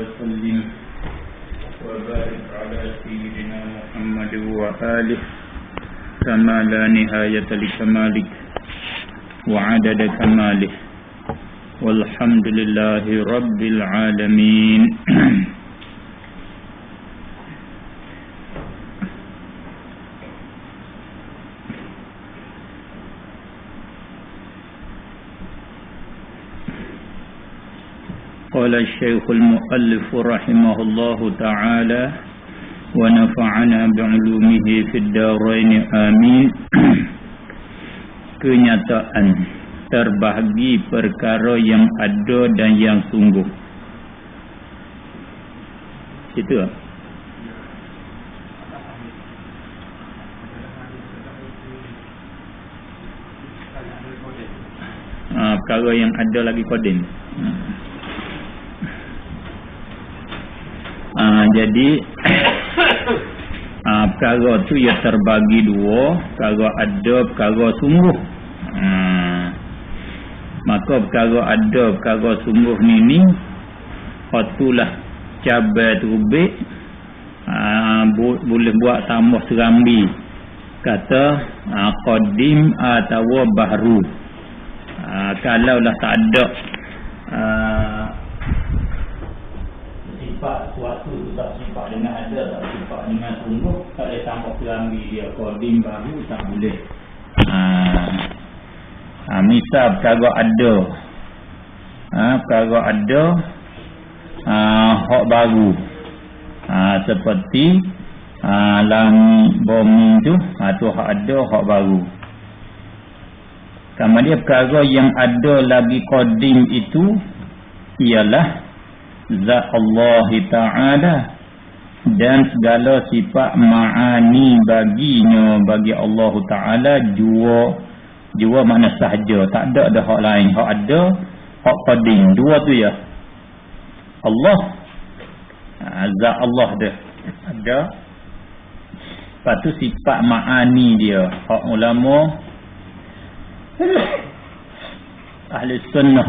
وسلم وبارك على سيدنا محمد وآله كما لا نهاية لكمالك وعدد كماله والحمد لله رب العالمين. قال الشيخ المؤلف رحمه الله تعالى ونفعنا بعلومه في الدارين آمين. Kenyataan terbahagi perkara yang ada dan yang sungguh. Itu perkara yang ada lagi kodim. Jadi perkara tu ia terbagi dua, perkara ada, perkara sungguh. Maka perkara ada, perkara sungguh ni itulah cabai terubik, boleh buat tambah serambi, kata qadim atau bahru. Kalaulah tak ada sifat suatu tu tak sifat dengan ada, tak sifat dengan sungguh, tak boleh tambah serambi dia. Qadim baru tak boleh. Misal perkara ada, perkara ada hak baru, seperti langit bumi tu, tu hak ada, hak baru. Kemudian perkara yang ada lagi qadim itu ialah zat Allah Ta'ala dan segala sifat ma'ani baginya, bagi Allah Ta'ala jua makna sahaja, tak ada hak lain. Hak ada, hak qadim, dua tu ya. Allah, zat Allah dia ada, lepas tu sifat ma'ani dia. Hak ulama ahli sunnah,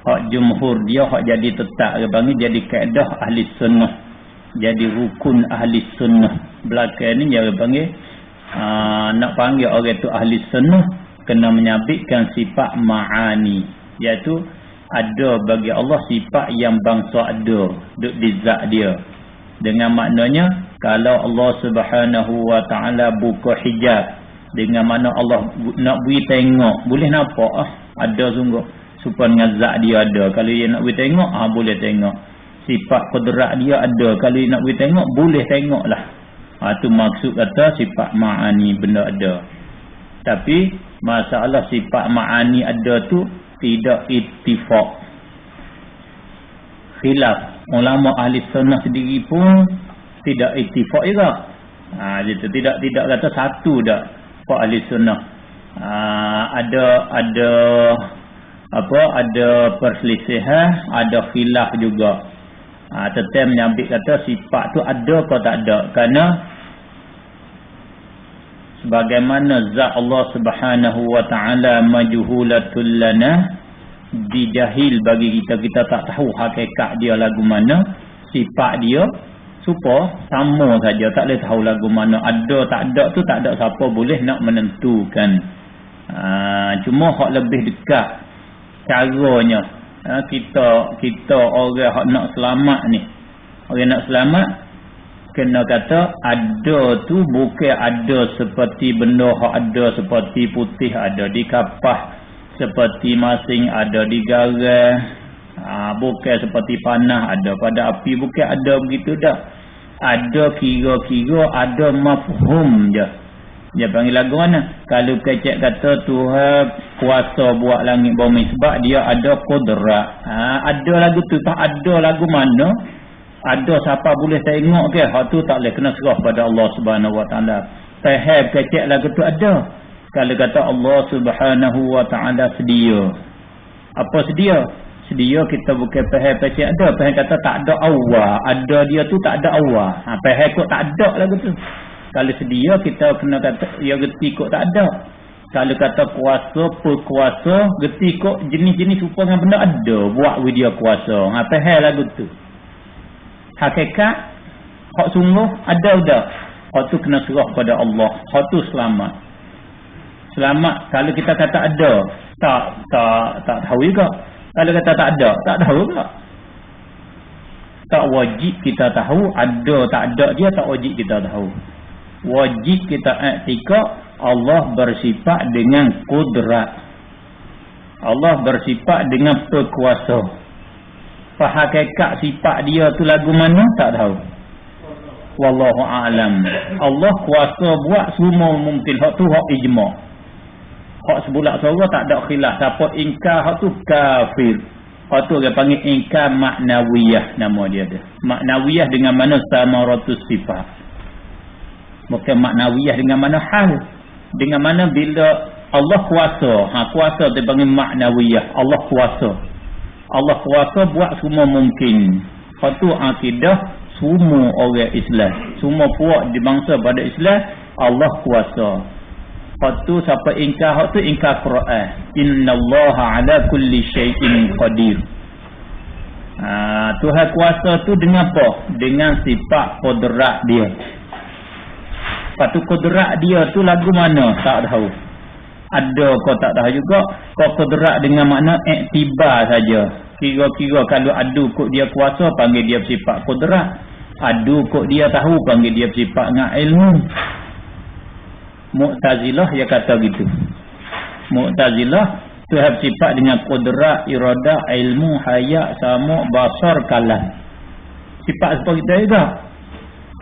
hak jumhur dia, hak jadi tetap dia panggil jadi kaedah ahli sunnah, jadi rukun ahli sunnah. Belakang ni dia panggil nak panggil orang tu ahli sunnah, kena menyabitkan sifat ma'ani, iaitu ada bagi Allah sifat yang bangsa ada duduk di zat dia. Dengan maknanya kalau Allah Subhanahu wa ta'ala buka hijab, dengan mana Allah nak beri tengok, boleh nampak ada sungguh supaya dengan zat dia ada. Kalau dia nak beri tengok, boleh tengok. Sifat kudrat dia ada, kalau dia nak beri tengok, boleh tengok lah. Itu maksud kata sifat ma'ani, benda ada. Tapi masalah sifat ma'ani ada tu tidak ittifaq, khilaf. Ulama ahli sunnah sendiri pun tidak ittifaq juga. Gitu. Tidak kata satu dah pak ahli sunnah. Ada perselisihan, ada khilaf juga. Tetap menyabit kata sifat tu ada atau tak ada, kerana sebagaimana zat Allah Subhanahu wa ta'ala majhulatul lana, dijahil bagi kita tak tahu hakikat dia lagu mana, sifat dia supaya sama saja, tak boleh tahu lagu mana. Ada tak ada tu tak ada siapa boleh nak menentukan. Cuma hak lebih dekat caranya, kita orang hak nak selamat ni, orang nak selamat kena kata ada tu bukan ada seperti benda hak ada seperti putih ada di kapah, seperti masing ada di garang, bukan seperti panah ada pada api, bukan ada begitu dah. Ada kira-kira, ada mafhum je. Dia panggil lagu mana? Kalau kecek kata Tuhan kuasa buat langit bumi sebab dia ada kudrat. Ada lagu tu, tak ada lagu mana? Ada siapa boleh tengok ke? Hak tu tak boleh, kena serah pada Allah Subhanahu wa ta'ala. Faham kecek lagu tu ada. Kalau kata Allah Subhanahu wa ta'ala sedia. Apa sedia? Sedia kita bukan faham kecek ada. Faham kata tak ada awal. Ada dia tu tak ada awal. Faham kot tak ada lagu tu. Kalau sedia kita kena kata ya reti kot tak ada. Kalau kata kuasa, perkuasa, gerti kok jenis-jenis rupa dengan benda ada buat dia kuasa. Apa hal lagu tu? Hakikat hak sungguh ada. Hak tu kena serah pada Allah. Hak tu selamat. Selamat kalau kita kata ada, tak tahu juga. Kalau kata tak ada, tak tahu juga. Tak wajib kita tahu, ada tak ada dia tak wajib kita tahu. Wajib kita i'tikad Allah bersifat dengan kudrat. Allah bersifat dengan perkuasa. Hakikat sifat dia tu lagu mana tak tahu. Wallahu a'lam. Allah kuasa buat semua mungkin. Hak tu hak ijma'. Hak sebulak suara tak ada khilaf. Siapa ingkar hak tu kafir. Hak tu dia panggil ingkar maknawiyah nama dia tu. Maknawiyah dengan mana samaratus sifat. Bukan maknawiyah dengan mana hal. Dengan mana bila Allah kuasa. Kuasa dia panggil maknawiyah. Allah kuasa. Allah kuasa buat semua mungkin. Hak tu akidah semua orang Islam. Semua puak di bangsa pada Islam. Allah kuasa. Hak tu siapa ingkar hak tu ingkar Quran. Innallaha ala kulli syai'in qadir. Tuhan kuasa tu dengan apa? Dengan sifat kudrat dia. Lepas tu kudrat dia tu lagu mana? Tak tahu. Ada kau tak tahu juga. Kau kudrat dengan makna iktibar saja. Kira-kira kalau adu kok dia kuasa panggil dia bersifat kudrat. Adu kok dia tahu panggil dia bersifat dengan ilmu. Mu'tazilah dia kata gitu. Mu'tazilah tu bersifat dengan kudrat, iradah, ilmu, hayat, sama, basar, kalam. Sifat seperti kita juga.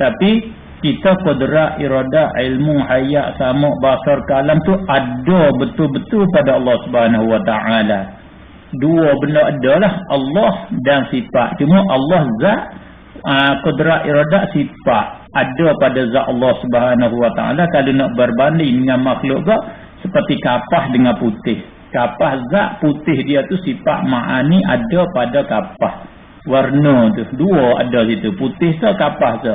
Tapi kita kudrat, iradah, ilmu, hayat, sama, basar, kalam tu ada betul-betul pada Allah Subhanahu Wa Taala. Dua benda adalah Allah dan sifat. Cuma Allah zat, kudrat, iradah, sifat ada pada zat Allah Subhanahu Wa Taala. Kalau nak berbanding dengan makhluk zat seperti kapah dengan putih. Kapah zat putih dia tu sifat ma'ani ada pada kapah. Warna tu dua ada situ. Putih tu kapah tu.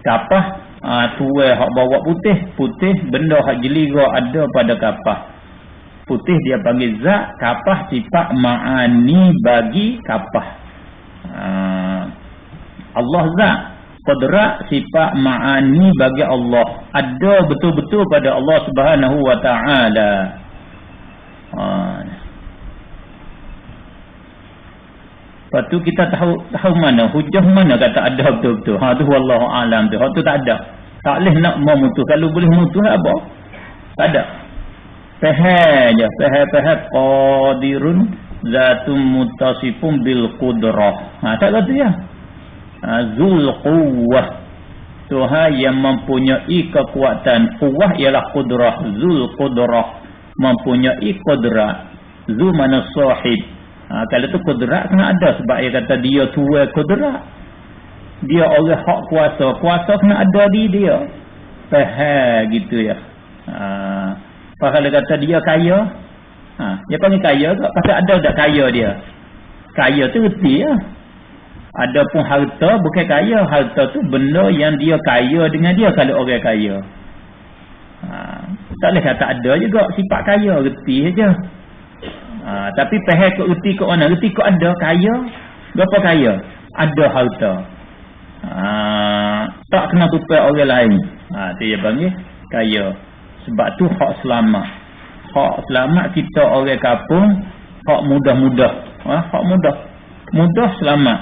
Kapah tuai hak bawa putih benda hak jelira ada pada kapah. Putih dia panggil zat, kapah sifat ma'ani bagi kapah. Allah zat, qudrat sifat ma'ani bagi Allah. Ada betul-betul pada Allah Subhanahu Wa Taala. Lepas tu kita tahu mana hujah mana kata ada betul-betul. Tu wallahu alam tu. Hak tu tak ada. Tak boleh nak memutus. Kalau boleh memutus apa? Tak ada. Faham je. Faham qadirun zatum muttasifun bil qudrah. Tak kata ya. Zul quwwah. Tuhan yang mempunyai kekuatan. Quwwah ialah qudrah. Zul qudrah. Mempunyai qudrat. Zul mana sahib. Kalau tu kudrat kena ada sebab dia kata dia tua kudrat. Dia orang hak kuasa. Kuasa kena ada di dia. Faham gitu ya. Kalau kata dia kaya. Dia panggil kaya ke? Pasal ada tak kaya dia? Kaya tu reti ya. Ada pun harta bukan kaya. Harta tu benda yang dia kaya dengan dia kalau orang kaya. Tak boleh kata ada juga sifat kaya. Reti saja. Tapi pahal kau reti kau mana? Reti kau ada kaya. Berapa kaya? Ada harta. Tak kena tupai orang lain. Tu dia panggil kaya. Sebab tu hak selamat. Hak selamat kita orang kampung. Hak mudah-mudah. Hak mudah. Mudah selamat.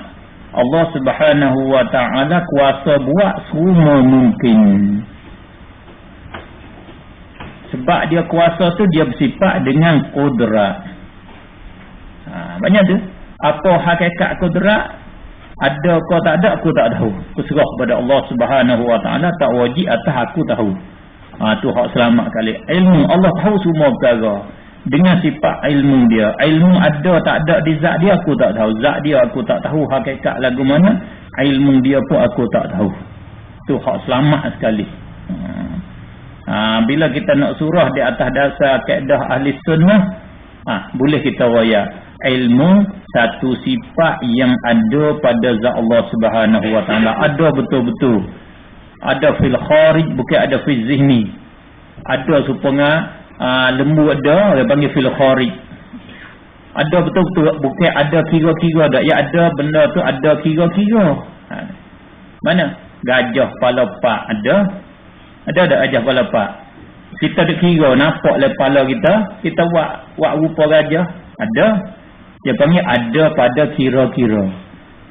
Allah Subhanahu Wa Taala kuasa buat semua mungkin. Sebab dia kuasa tu dia bersifat dengan kudrat. Banyak tu. Apa hakikat kudrat? Ada kau tak ada aku tak tahu. Aku serah kepada Allah Subhanahu Wa Taala. Tak wajib atas aku tahu. Tu hak selamat kali. Ilmu Allah tahu semua perkara. Dengan sifat ilmu dia. Ilmu ada tak ada di zat dia aku tak tahu. Zat dia aku tak tahu hakikat lagu mana. Ilmu dia pun aku tak tahu. Tu hak selamat sekali. Bila kita nak surah di atas dasar kaedah ahli sunnah, boleh kita wayak. Ilmu satu sifat yang ada pada zat Allah Subhanahu Wa Taala. Ada betul-betul. Ada fil kharij bukan ada fil zihni. Ada supaya lembu ada, orang panggil fil kharij. Ada betul-betul, bukan ada kira-kira dak. Ya ada benda tu ada kira-kira. Mana? Gajah kepala pak ada. Ada tak gajah kepala pak? Kita ada kira, nampak le kepala kita buat rupa gajah. Ada. Dia panggil ada pada kira-kira.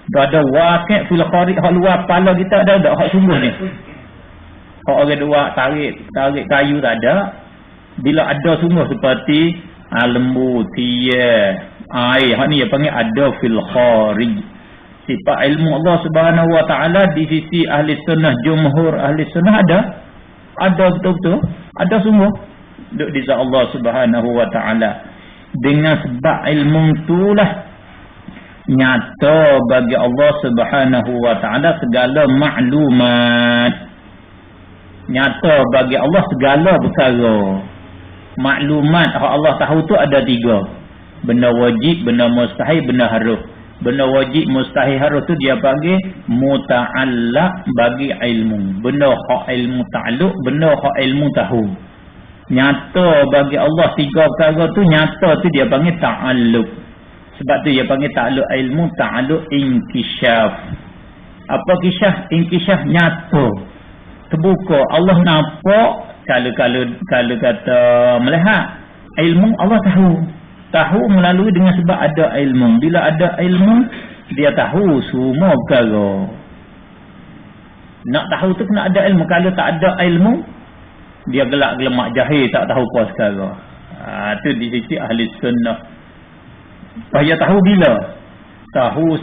Dah ada waqi' fil kharij, hak luar kepala kita ada tak hak sungguh ni? Hak orang dua tarik kayu tak ada. Bila ada sungguh seperti lembu, tiya, air, hak ni dia panggil ada fil kharij. Sifat ilmu Allah Subhanahu wa taala di sisi ahli sunnah, jumhur ahli sunnah ada betul-betul, ada sungguh duduk di sisi Allah Subhanahu wa taala. Dengan sebab ilmu itulah nyata bagi Allah Subhanahu wa taala segala maklumat. Nyata bagi Allah segala perkara. Maklumat hak Allah tahu tu ada 3. Benda wajib, benda mustahil, benda harus. Benda wajib, mustahil, harus tu dia panggil muta'allaq bagi ilmu. Benda hak ilmu ta'alluq, benda hak ilmu tahu. Nyata bagi Allah 3 perkara tu, nyata tu dia panggil ta'alluq. Sebab tu dia panggil ta'alluq ilmu, ta'alluq inkishaf. Apa kisyaf? Inkishaf nyata. Terbuka. Allah nampak. Kalau kata melihat ilmu, Allah tahu melalui dengan sebab ada ilmu. Bila ada ilmu, dia tahu semua perkara. Nak tahu tu kena ada ilmu. Kalau tak ada ilmu, dia gelak gelemak jahil, tak tahu apa sekarang. Tu di sisi ahli sunnah. Bahaya tahu bila? Tahu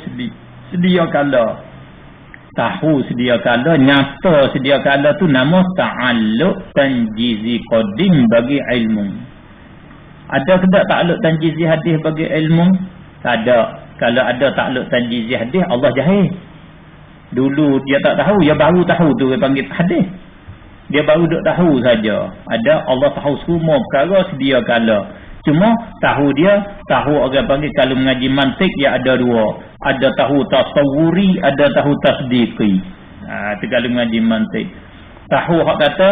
sedia kala. Tahu sedia kala, nyata sedia kala tu nama ta'alluq tanjizi qadim bagi ilmu. Ada ke tak ta'alluq tanjizi hadis bagi ilmu? Tak ada. Kalau ada ta'alluq tanjizi hadis, Allah jahil. Dulu dia tak tahu, dia baru tahu tu dia panggil hadis. Dia baru duk tahu saja. Ada Allah tahu semua perkara sedia kala. Cuma tahu orang panggil kalau mengaji mantik dia ada 2. Ada tahu tasawuri, ada tahu tasdiqi. Itu kalau mengaji mantik. Tahu hak kata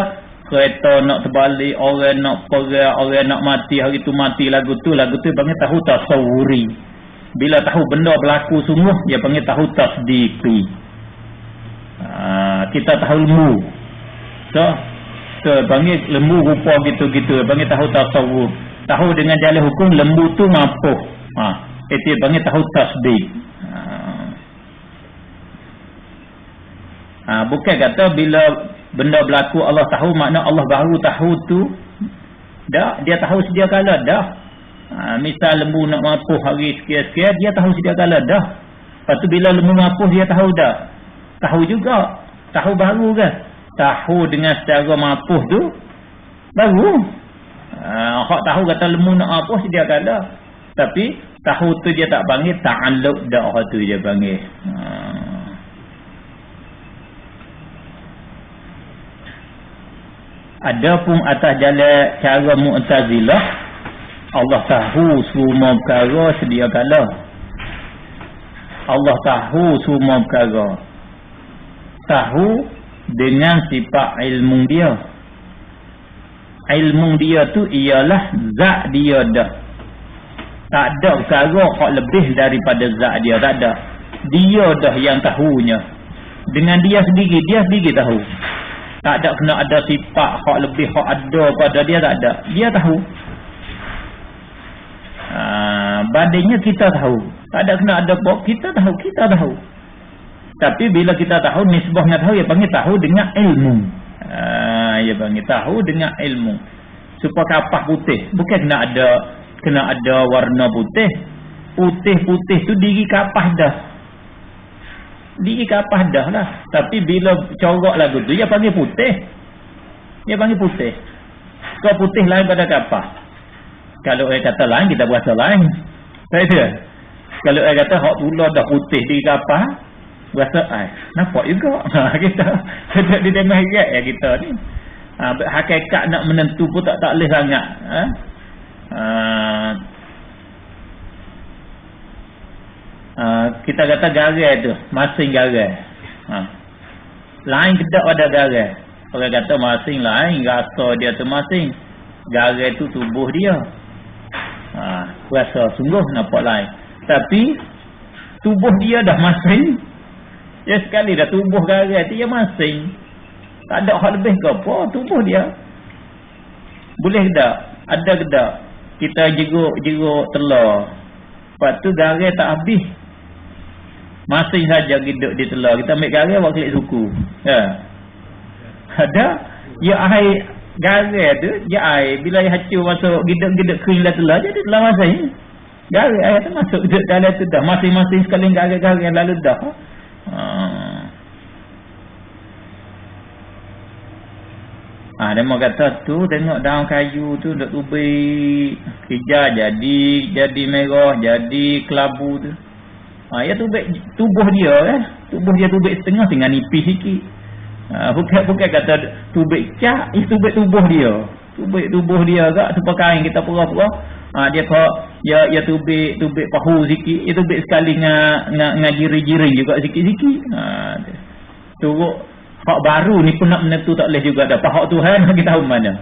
kereta nak terbalik, orang nak perang, orang nak mati, hari tu mati, lagu tu panggil tahu tasawuri. Bila tahu benda berlaku sungguh, dia panggil tahu tasdiqi. Kita tahu lembu. So panggil lembu rupa gitu-gitu, panggil tahu tasawur. Tahu dengan jalan hukum lembu tu mampu. Itu panggil tahu tasdiq. Bukan kata bila benda berlaku Allah tahu, makna Allah baru tahu tu. Dah, dia tahu sedia kala dah. Misal lembu nak mampu hari sekian-sekian, dia tahu sedia kala dah. Lepas tu bila lembu mampu dia tahu dah. Tahu juga. Tahu baru kan? Tahu dengan secara mampu tu baru. Hak tahu kata lembu nak mampu sedia kala. Tapi tahu tu dia tak panggil ta'alluq dah, hak tu dia panggil. Adapun atas jalan cara Mu'tazilah, Allah tahu semua perkara sedia kala. Allah tahu semua perkara. Tahu dengan sifat ilmu dia. Ilmu dia tu ialah zat dia dah. Tak ada perkara hak lebih daripada zat dia, tak ada. Dia dah yang tahunya. Dengan dia sendiri tahu. Tak ada kena ada sifat hak lebih, hak ada pada dia, tak ada. Dia tahu. Bandingnya kita tahu. Tak ada kena ada apa, kita tahu. Tapi bila kita tahu, nisbahnya tahu, dia panggil tahu dengan ilmu. Dia panggil tahu dengan ilmu. Supaya kapas putih, bukan kena ada warna putih. Putih tu diri kapas dah. Diri kapas dah lah. Tapi bila corak lagu tu, dia panggil putih. Kau putih lain pada kapas. Kalau orang kata lain, kita berasa lain. Tak ada. Kalau orang kata hak pula dah putih diri kapas, berasa nampak juga. Kita di tengah ayat ya kita ni. Hakikat nak menentu pun tak boleh sangat. Kita kata garai tu, masing garai. Lain kedak ada garai. Orang kata masing lain, rasa dia tu masing. garai tu tubuh dia. Rasa sungguh nampak lain. Tapi tubuh dia dah masing. Ya sekali dah tubuh garai tu dia masing. Tak ada hal lebih ke apa tubuh dia. Boleh tak? Ada ke tak? Kita jeruk telur. Lepas tu garai tak habis. Masing saja hidup di telur. Kita ambil garai buat kelik suku. Ya. Ada. Ya air garai tu. Ya air. Bila dia hacur masuk hidup kering dalam telur. Jadi telur masing. Garai air tu masuk hidup dalam tu dah. Masing-masing sekali garai-garai lalu dah. Dia mau kata tu tengok daun kayu tu duk tubik hijau jadi merah jadi kelabu tu. Ya tubik tubuh dia tubuh dia tubik setengah tinggal nipis sikit. Bukan kata tubik cak, tubik tubuh dia. Tubik tubuh dia agak supaya kain kita pura-pura. Dia ya tubik pahu sikit, dia tubik sekali dengan jiri-jiri juga sikit-sikit. Turut hak baru ni pun nak menentu tak boleh juga dah. Hak Tuhan kita tahu mana.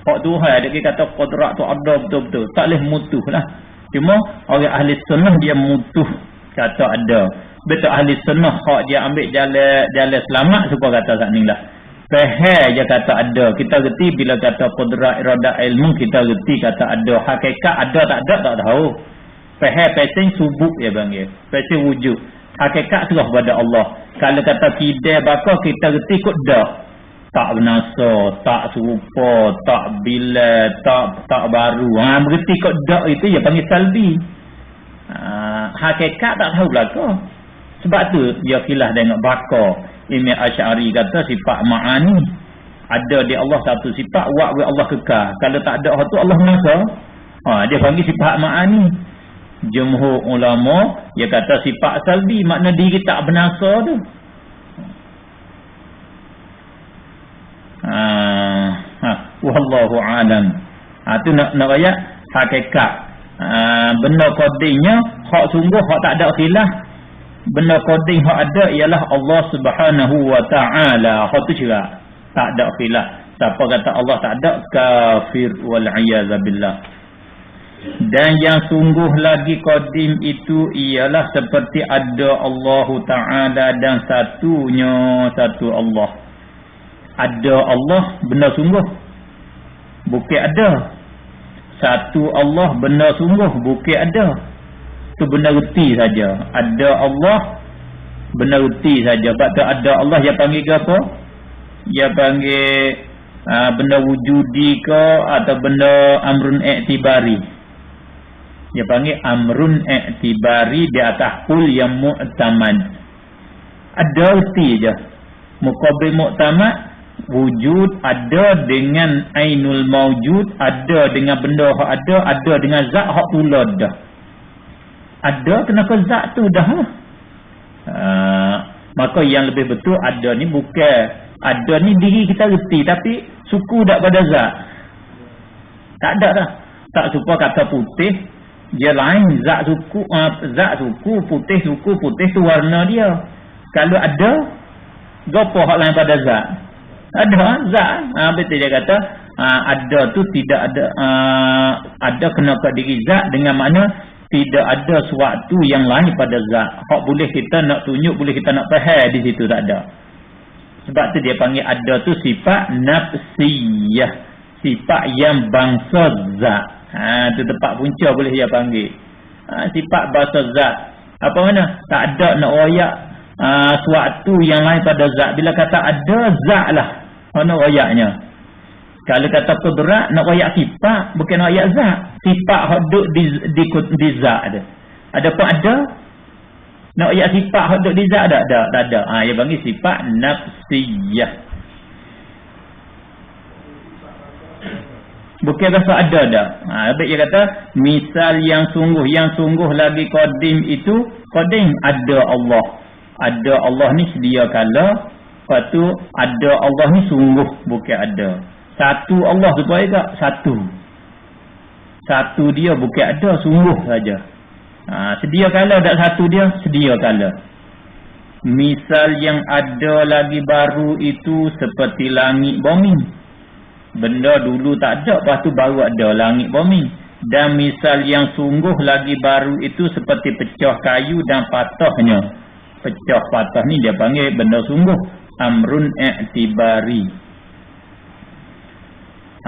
Hak Tuhan dia kata qudrat tu ada betul-betul. Tak boleh mutuh lah. Cuma orang ahli sunnah dia mutuh kata ada. Betul ahli sunnah hak dia ambil jalan selamat supaya kata sat ni lah. Faham je kata ada. Kita reti bila kata qudrat iradah ilmu kita reti kata ada. Hakikat ada tak tahu. Faham pasing subuk dia panggil. Pasing wujud. Hakikat serah pada Allah. Kalau kata kidai bakar kita reti kot dah. Tak bernasa, tak serupa, tak bila, tak baru. Berarti kot dah itu dia panggil salbi. Hakikat tak tahu belaka. Sebab tu dia kilah tengok bakar. Imam Asy'ari kata sifat ma'ani ada di Allah satu sifat wa Allah kekal. Kalau tak ada hak tu Allah bernasa. Dia panggil sifat ma'ani. Jumhur ulama dia kata sifat salbi makna diri tak bernasa tu. Wallahu alam. Tu nak ayat hakikat. Benda qadimnya hak sungguh hak tak ada khilaf. Benda qadim hak ada ialah Allah Subhanahu wa taala. Hak tu cerak. Tak ada khilaf. Siapa kata Allah tak ada kafir wal iyaz billah. Dan yang sungguh lagi qadim itu ialah seperti ada Allah Ta'ala dan satunya satu Allah. Ada Allah benda sungguh. Bukan ada. Satu Allah benda sungguh. Bukan ada. Itu benda reti saja. Ada Allah benda reti saja. Sebab tu ada Allah dia panggil ke apa? Dia panggil benda wujudi ke atau benda amrun i'tibari. Dia panggil amrun i'tibari di atas kul yang mu'tamad. Ada erti je. Muqabil mu'tamad wujud ada dengan ainul mawjud, ada dengan benda hak ada dengan zat hak tulad dah. Ada kenapa zat tu dah. Maka yang lebih betul ada ni bukan ada ni diri kita reti tapi suku dak pada zat. Tak ada dah. Tak suka kata putih dia lain zat suku putih tu warna dia. Kalau ada gapo hak lain pada zat? Ada zat. Betul dia kata ada tu tidak ada ada kena pada diri zat dengan makna tidak ada sesuatu yang lain pada zat. Hak boleh kita nak tunjuk, boleh kita nak faham di situ tak ada. Sebab tu dia panggil ada tu sifat nafsiyah, sifat yang bangsa zat. Tu tempat punca boleh dia panggil. Sifat bahasa zat. Apa mana? Tak ada nak royak suatu yang lain pada zat. Bila kata ada zat lah. Mana royaknya? Kalau kata kudrat nak royak sifat, bukan royak zat. Sifat hadut di zat ada. Adapun ada nak royak sifat hadut di zat tak ada. Dia panggil sifat nafsiyah. Bukan rasa ada dah. Habis dia kata misal yang sungguh lagi qadim itu qadim ada Allah. Ada Allah ni sedia kala, lepas tu ada Allah ni sungguh bukan ada. Satu Allah supaya tak satu. Satu dia bukan ada sungguh saja. Sedia kala tak satu dia sedia kala. Misal yang ada lagi baru itu seperti langit bumi. Benda dulu tak ada, lepas tu baru ada langit bumi. Dan misal yang sungguh lagi baru itu seperti pecah kayu dan patahnya. Pecah patah ni dia panggil benda sungguh. Amrun i'tibari.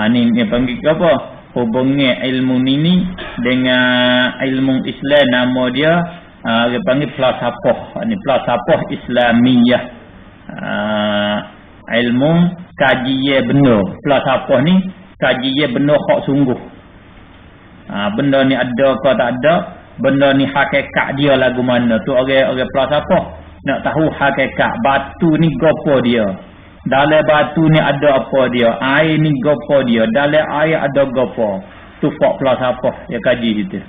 Ni dia panggil apa? Hubungi ilmu ni dengan ilmu Islam, nama dia dia panggil falsafah. Ni falsafah Islamiyah. Ilmu kajian benda. Falsafah ni kajian benda hak sungguh. Benda ni ada ke tak ada, benda ni hakikat dia lagu mana tu orang falsafah nak tahu hakikat batu ni gapo dia. Dalam batu ni ada apa dia, air ni gapo dia, dalam air ada gapo. Tu hak falsafah dia kaji gitu.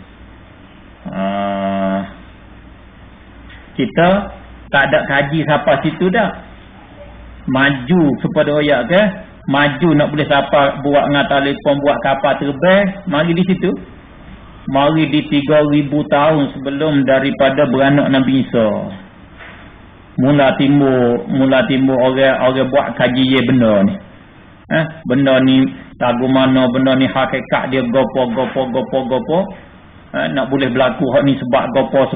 Kita tak ada kaji sampai situ dah. Maju kepada oyak ke, maju nak boleh siapa buat dengan telefon, buat kapal terbang, mari di situ. Mari di 3000 tahun sebelum daripada beranak Nabi Isa. Mula timbul orang buat kajian benda ni. Benda ni lagu mana, benda ni hakikat dia gopo. Nak boleh berlaku hak ni sebab gopo,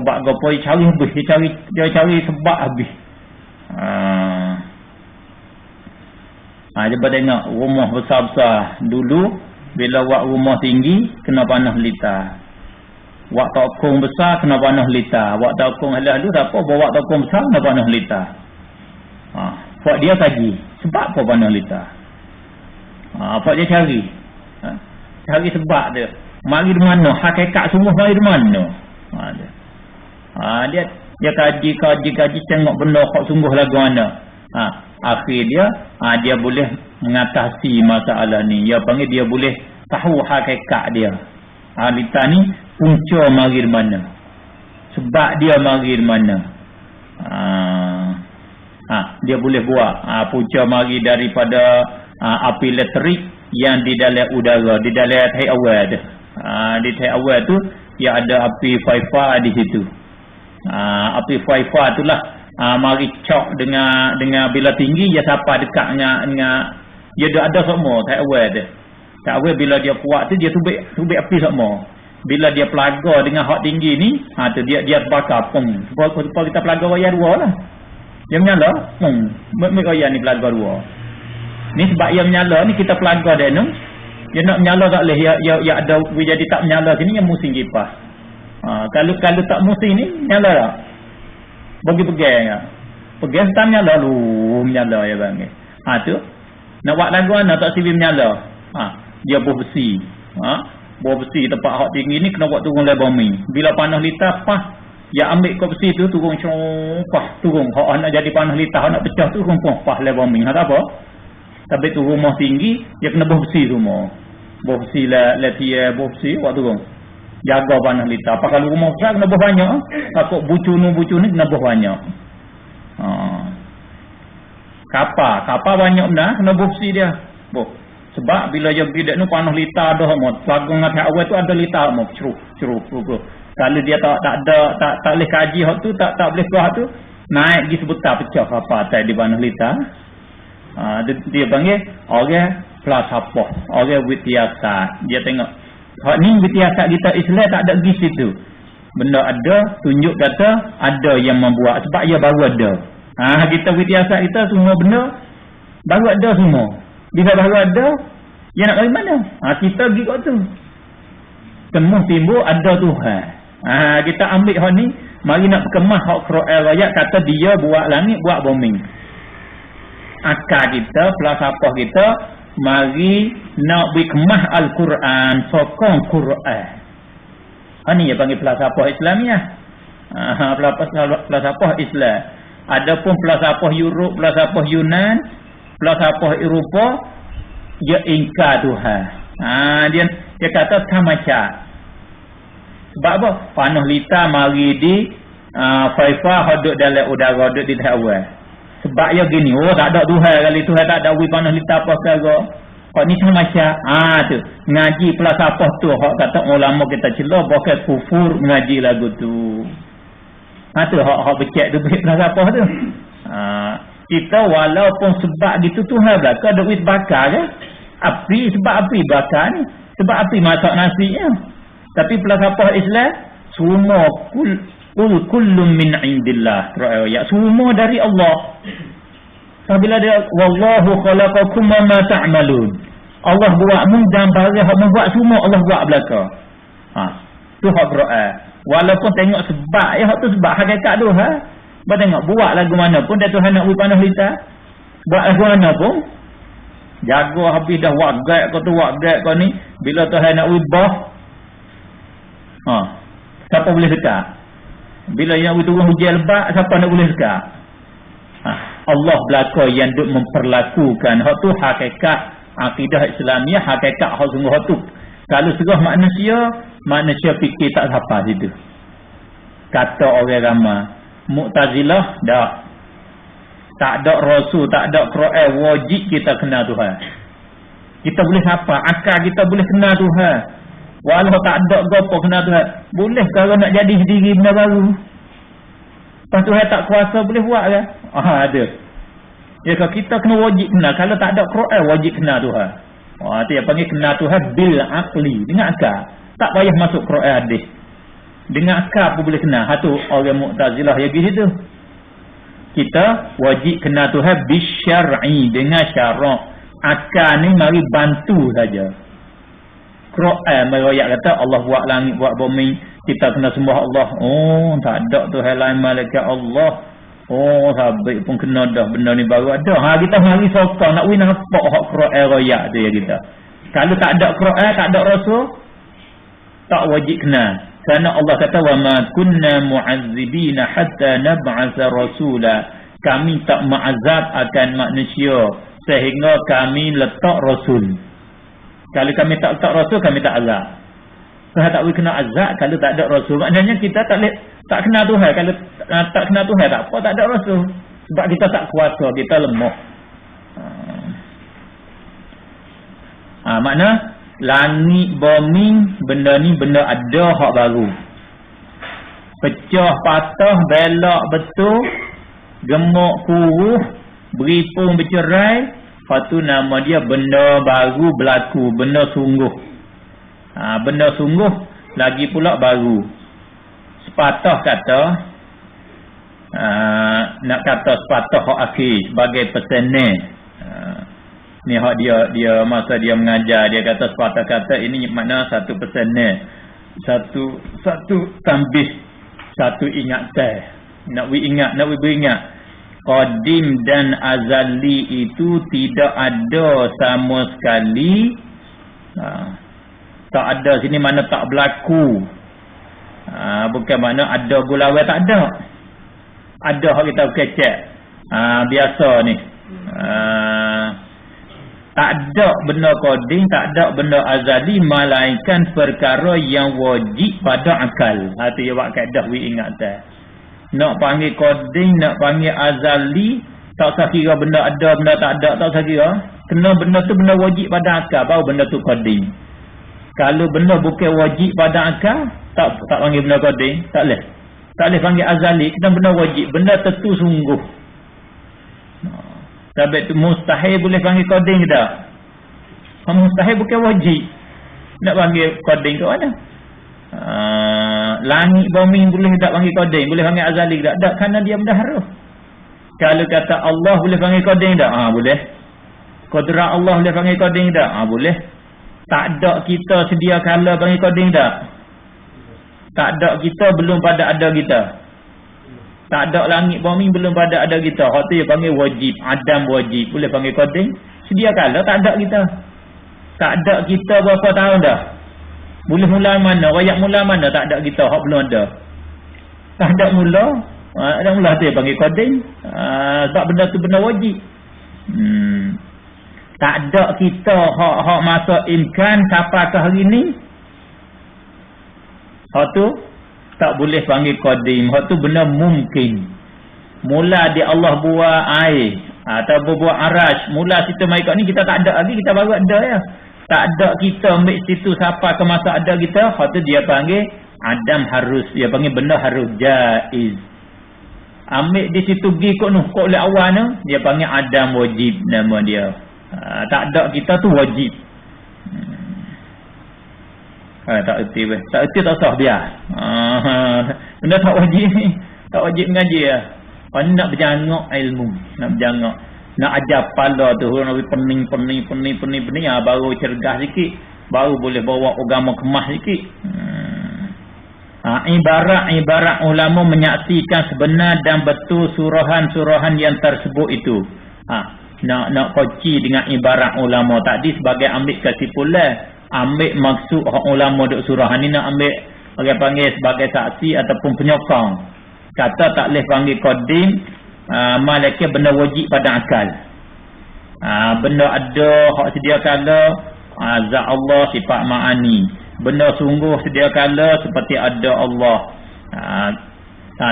dia cari habis, dia cari sebab habis. Cuba tengok rumah besar-besar dulu, bila buat rumah tinggi kena panah litar. Buat tokong besar kena panah litar. Buat tokong halu-halu tak apa, buat tokong besar kena panah litar. Buat dia kaji sebab apa panah litar. Buat dia cari. Cari sebab dia. Mari di mana? Hakikat sungguh mari di mana? Dia kaji tengok benda hak sungguh lagu mana. Akhir dia boleh mengatasi masalah ni. Dia panggil dia boleh tahu hakikat dia. Litar ni punca mari di mana, sebab dia mari di mana. Dia boleh buat punca mari daripada api elektrik yang di dalam udara, di dalam tai awal tu. Di tai awal tu dia ada api faifa di situ. Api faifa itulah mari cok dengan bila tinggi dia sampai dekat dengan dia ada semua tai awal tu. Tai awal bila dia kuat tu dia tubik api semua. Bila dia pelaga dengan hak tinggi ni, tu dia bakar pung. Sebab kita pelaga wayar dua lah. Dia menyala, wayar ni pelaga dua. Ni sebab dia menyala ni kita pelaga dia ni. Dia nak menyala tak boleh, ya ada jadi tak menyala sini yang musim kipas. Kalau tak musim ni menyala tak? Bagi pegang tak? Pegang tak menyala lu, menyala ya bang. Tu. Nak buat lagu mana tak sibuk menyala. Dia buah besi. Buah besi tempat hak tinggi ni kena buat turun lebar bumi. Bila panah litar pas, dia ambil kau besi tu turun turun. Hak nak jadi panah litar, hak nak pecah turun pas lebar bumi. Tak apa. Tapi tu rumah tinggi, dia kena buah besi semua. Buah besi letia buah besi buat turun. Jaga panah litar. Apa kalau rumah besar kena buah banyak. Takut bucu ni kena buah banyak. Kapal banyak benar kena buah besi dia. Sebab bila dia bidak ni panah litar dah mo. Lagu ngat awal tu ada litar mo ceruh. Kalau dia tak boleh kaji hak tu, tak boleh buat tu, naik pergi sebutar pecah apa atas di panah litar. Dia panggil orang falsafah, orang wityasat. Dia tengok hak ni wityasat kita Islam tak ada pergi situ. Benda ada, tunjuk kata ada yang membuat sebab dia baru ada. Kita wityasat kita semua benda baru ada semua. Bila baru ada, dia nak dari mana? Kita pergi kat tu. Temu timbul ada Tuhan. Kita ambil hak ni, mari nak kemah hak Quran ayat kata dia buat langit, buat bumi. Akal kita, falsafah kita, mari nak kemah Al-Quran, sokong Quran. Ni dia panggil falsafah Islamiah. Falsafah Islam. Adapun falsafah Europe, falsafah Yunan, falsafah Eropah, dia ingkar Tuhan. Dia kata macam. Sebab apa? Panah litar mari di faifa hadut dalam udara, hadut di awal. Sebab dia gini, tak ada Tuhan kali Tuhan tak ada panah litar apa perkara. Kau ni macam tu. Ngaji falsafah tu hak kata ulama kita celah bukan kufur mengaji lagu tu. Tu hak becek tu falsafah tu. Kita walaupun sebab gitu Tuhan belaka duit bakar je. Api sebab api bakar ni. Sebab api masak nasinya. Tapi pelakapah Islam semua kullum min indillah. Ya, semua dari Allah. Apabila dia wallahu khalaqakum wa ma ta'malun. Allah buatmu dan barang hak buat semua Allah buat belaka. Tu hak Quran. Walaupun tengok sebab hak tu sebab hakikat tu Ba tengok buat lagu mana pun dia Tuhan nak buat panah lita. Buat lagu mana pun jaga habis dah wagat kau tu wagat kau ni bila Tuhan nak ubah siapa boleh dekat? Bila yang turun hujan lebat siapa nak boleh dekat? Allah belaka yang duk memperlakukan hak tu hakikat akidah Islamiah, hakikat hak sungguh tu. Kalau serah manusia fikir tak sampai situ. Kata orang ramai Mu'tazilah tak ada rasul, tak ada Quran, wajib kita kenal Tuhan. Kita boleh apa? Akal kita boleh kenal Tuhan. Walau tak ada gapo kenal Tuhan. Boleh kalau nak jadi sendiri benda baru. Lepas Tuhan tak kuasa boleh buat ke? Ada. Ya, kalau kita kena wajib kenal. Kalau tak ada Quran, wajib kenal Tuhan. Itu yang panggil kenal Tuhan bil aqli. Dengan akal. Tak payah masuk Quran hadis. Dengan akal pun boleh kenal. Itu orang Mu'tazilah yang begitu. Kita wajib kenal Tuhan bisyar'i, dengan syarak. Akal ni mari bantu saja. Quran meroyak kata Allah buat langit, buat bumi, kita kena sembah Allah. Tak ada Tuhan lain malaikat Allah. Sabit pun kena dah benda ni baru ada. Kita mari sokong nak win nampak hak Quran royak tu ya kita. Kalau tak ada Quran, tak ada rasul, tak wajib kenal. Kerana Allah kata wa ma kunna mu'azzibina hatta nab'atha rasula. Kami tak mengazab akan manusia sehingga kami letak rasul. Kalau kami tak letak rasul, kami tak azab. Tuhan tak boleh kena azab kalau tak ada rasul. Maknanya kita tak kenal Tuhan. Kalau tak kenal Tuhan tak apa, tak ada rasul. Sebab kita tak kuasa, kita lemah. Makna langit, bumi, benda ni benda ada hak baru. Pecah, patah, belak betul, gemuk, kuruh, beripung, bercerai. Lepas tu nama dia benda baru berlaku, benda sungguh. Benda sungguh lagi pula baru. Sepatah kata, nak kata sepatah hak akhir sebagai pesanan. Ni hak dia masa dia mengajar, dia kata sepatah kata ini makna satu pesanan, satu tambih, satu ingatan. Nak beringat qadim dan azali itu tidak ada sama sekali. Tak ada sini mana tak berlaku. Bukan mana ada gulawai, tak ada. Ada hak kita kecek. Biasa ni. Tak ada benda qadim, tak ada benda azali melainkan perkara yang wajib pada akal. Itu dia buat kaedah ingatan. Nak panggil qadim, nak panggil azali, tak usah kira benda ada, benda tak ada, tak usah kira. Kena benda tu benda wajib pada akal, baru benda tu qadim. Kalau benda bukan wajib pada akal, tak panggil benda qadim, tak boleh. Tak boleh panggil azali, kena benda wajib, benda tentu sungguh. Sebab tu mustahil boleh panggil qadim ke tak? Mustahil bukan wajib. Nak panggil qadim ke mana? Langit bumi boleh tak panggil qadim, boleh panggil azali tak? Tak, kerana dia benda harus. Kalau kata Allah boleh panggil qadim tak? Boleh. Qudrat Allah boleh panggil qadim tak? Boleh. Tak ada kita sedia kala panggil qadim tak? Tak ada kita belum pada ada kita. Tak ada langit bumi belum pada ada kita. Hak tu dia panggil wajib, adam wajib. Boleh panggil qadim. Sedia kala tak ada kita. Tak ada kita berapa tahun dah? Boleh mula mana? Rakyat mula mana tak ada kita? Hak belum ada. Tak ada mula. Ada mula tu dia panggil qadim. Sebab benda tu benda wajib. Tak ada kita hak masa imkan sampai ke hari ni. Hak tu tak boleh panggil qadim. Hak tu benda mungkin. Mula dia Allah buat air atau buat arash. Mula situ mai kat ni kita tak ada lagi, kita baru ada ya. Tak ada kita ambil situ sampai ke masa ada kita. Hak tu dia panggil adam harus. Dia panggil benda harus jaiz. Ambil di situ pergi kot oleh awal tu, dia panggil adam wajib nama dia. Tak ada kita tu wajib. Tak erti weh. Tak erti tak sah biar. Benda tak wajib ni. Tak wajib mengaji lah. Orang nak berjangak ilmu. Nak berjangak. Nak ajar pala tu. Orang nak pening. Baru cergas sikit. Baru boleh bawa agama kemas sikit. Ibarat ulama menyaksikan sebenar dan betul surahan-surahan yang tersebut itu. Nak koci dengan ibarat ulama tadi sebagai ambil kesimpulan. Ambil maksud ulama duk surah ni nak ambil bagi panggil sebagai saksi ataupun penyokong. Kata tak boleh panggil qadim malaikat benda wajib pada akal. Benda ada hak sedia kala zat Allah sifat ma'ani. Benda sungguh sedia kala seperti ada Allah.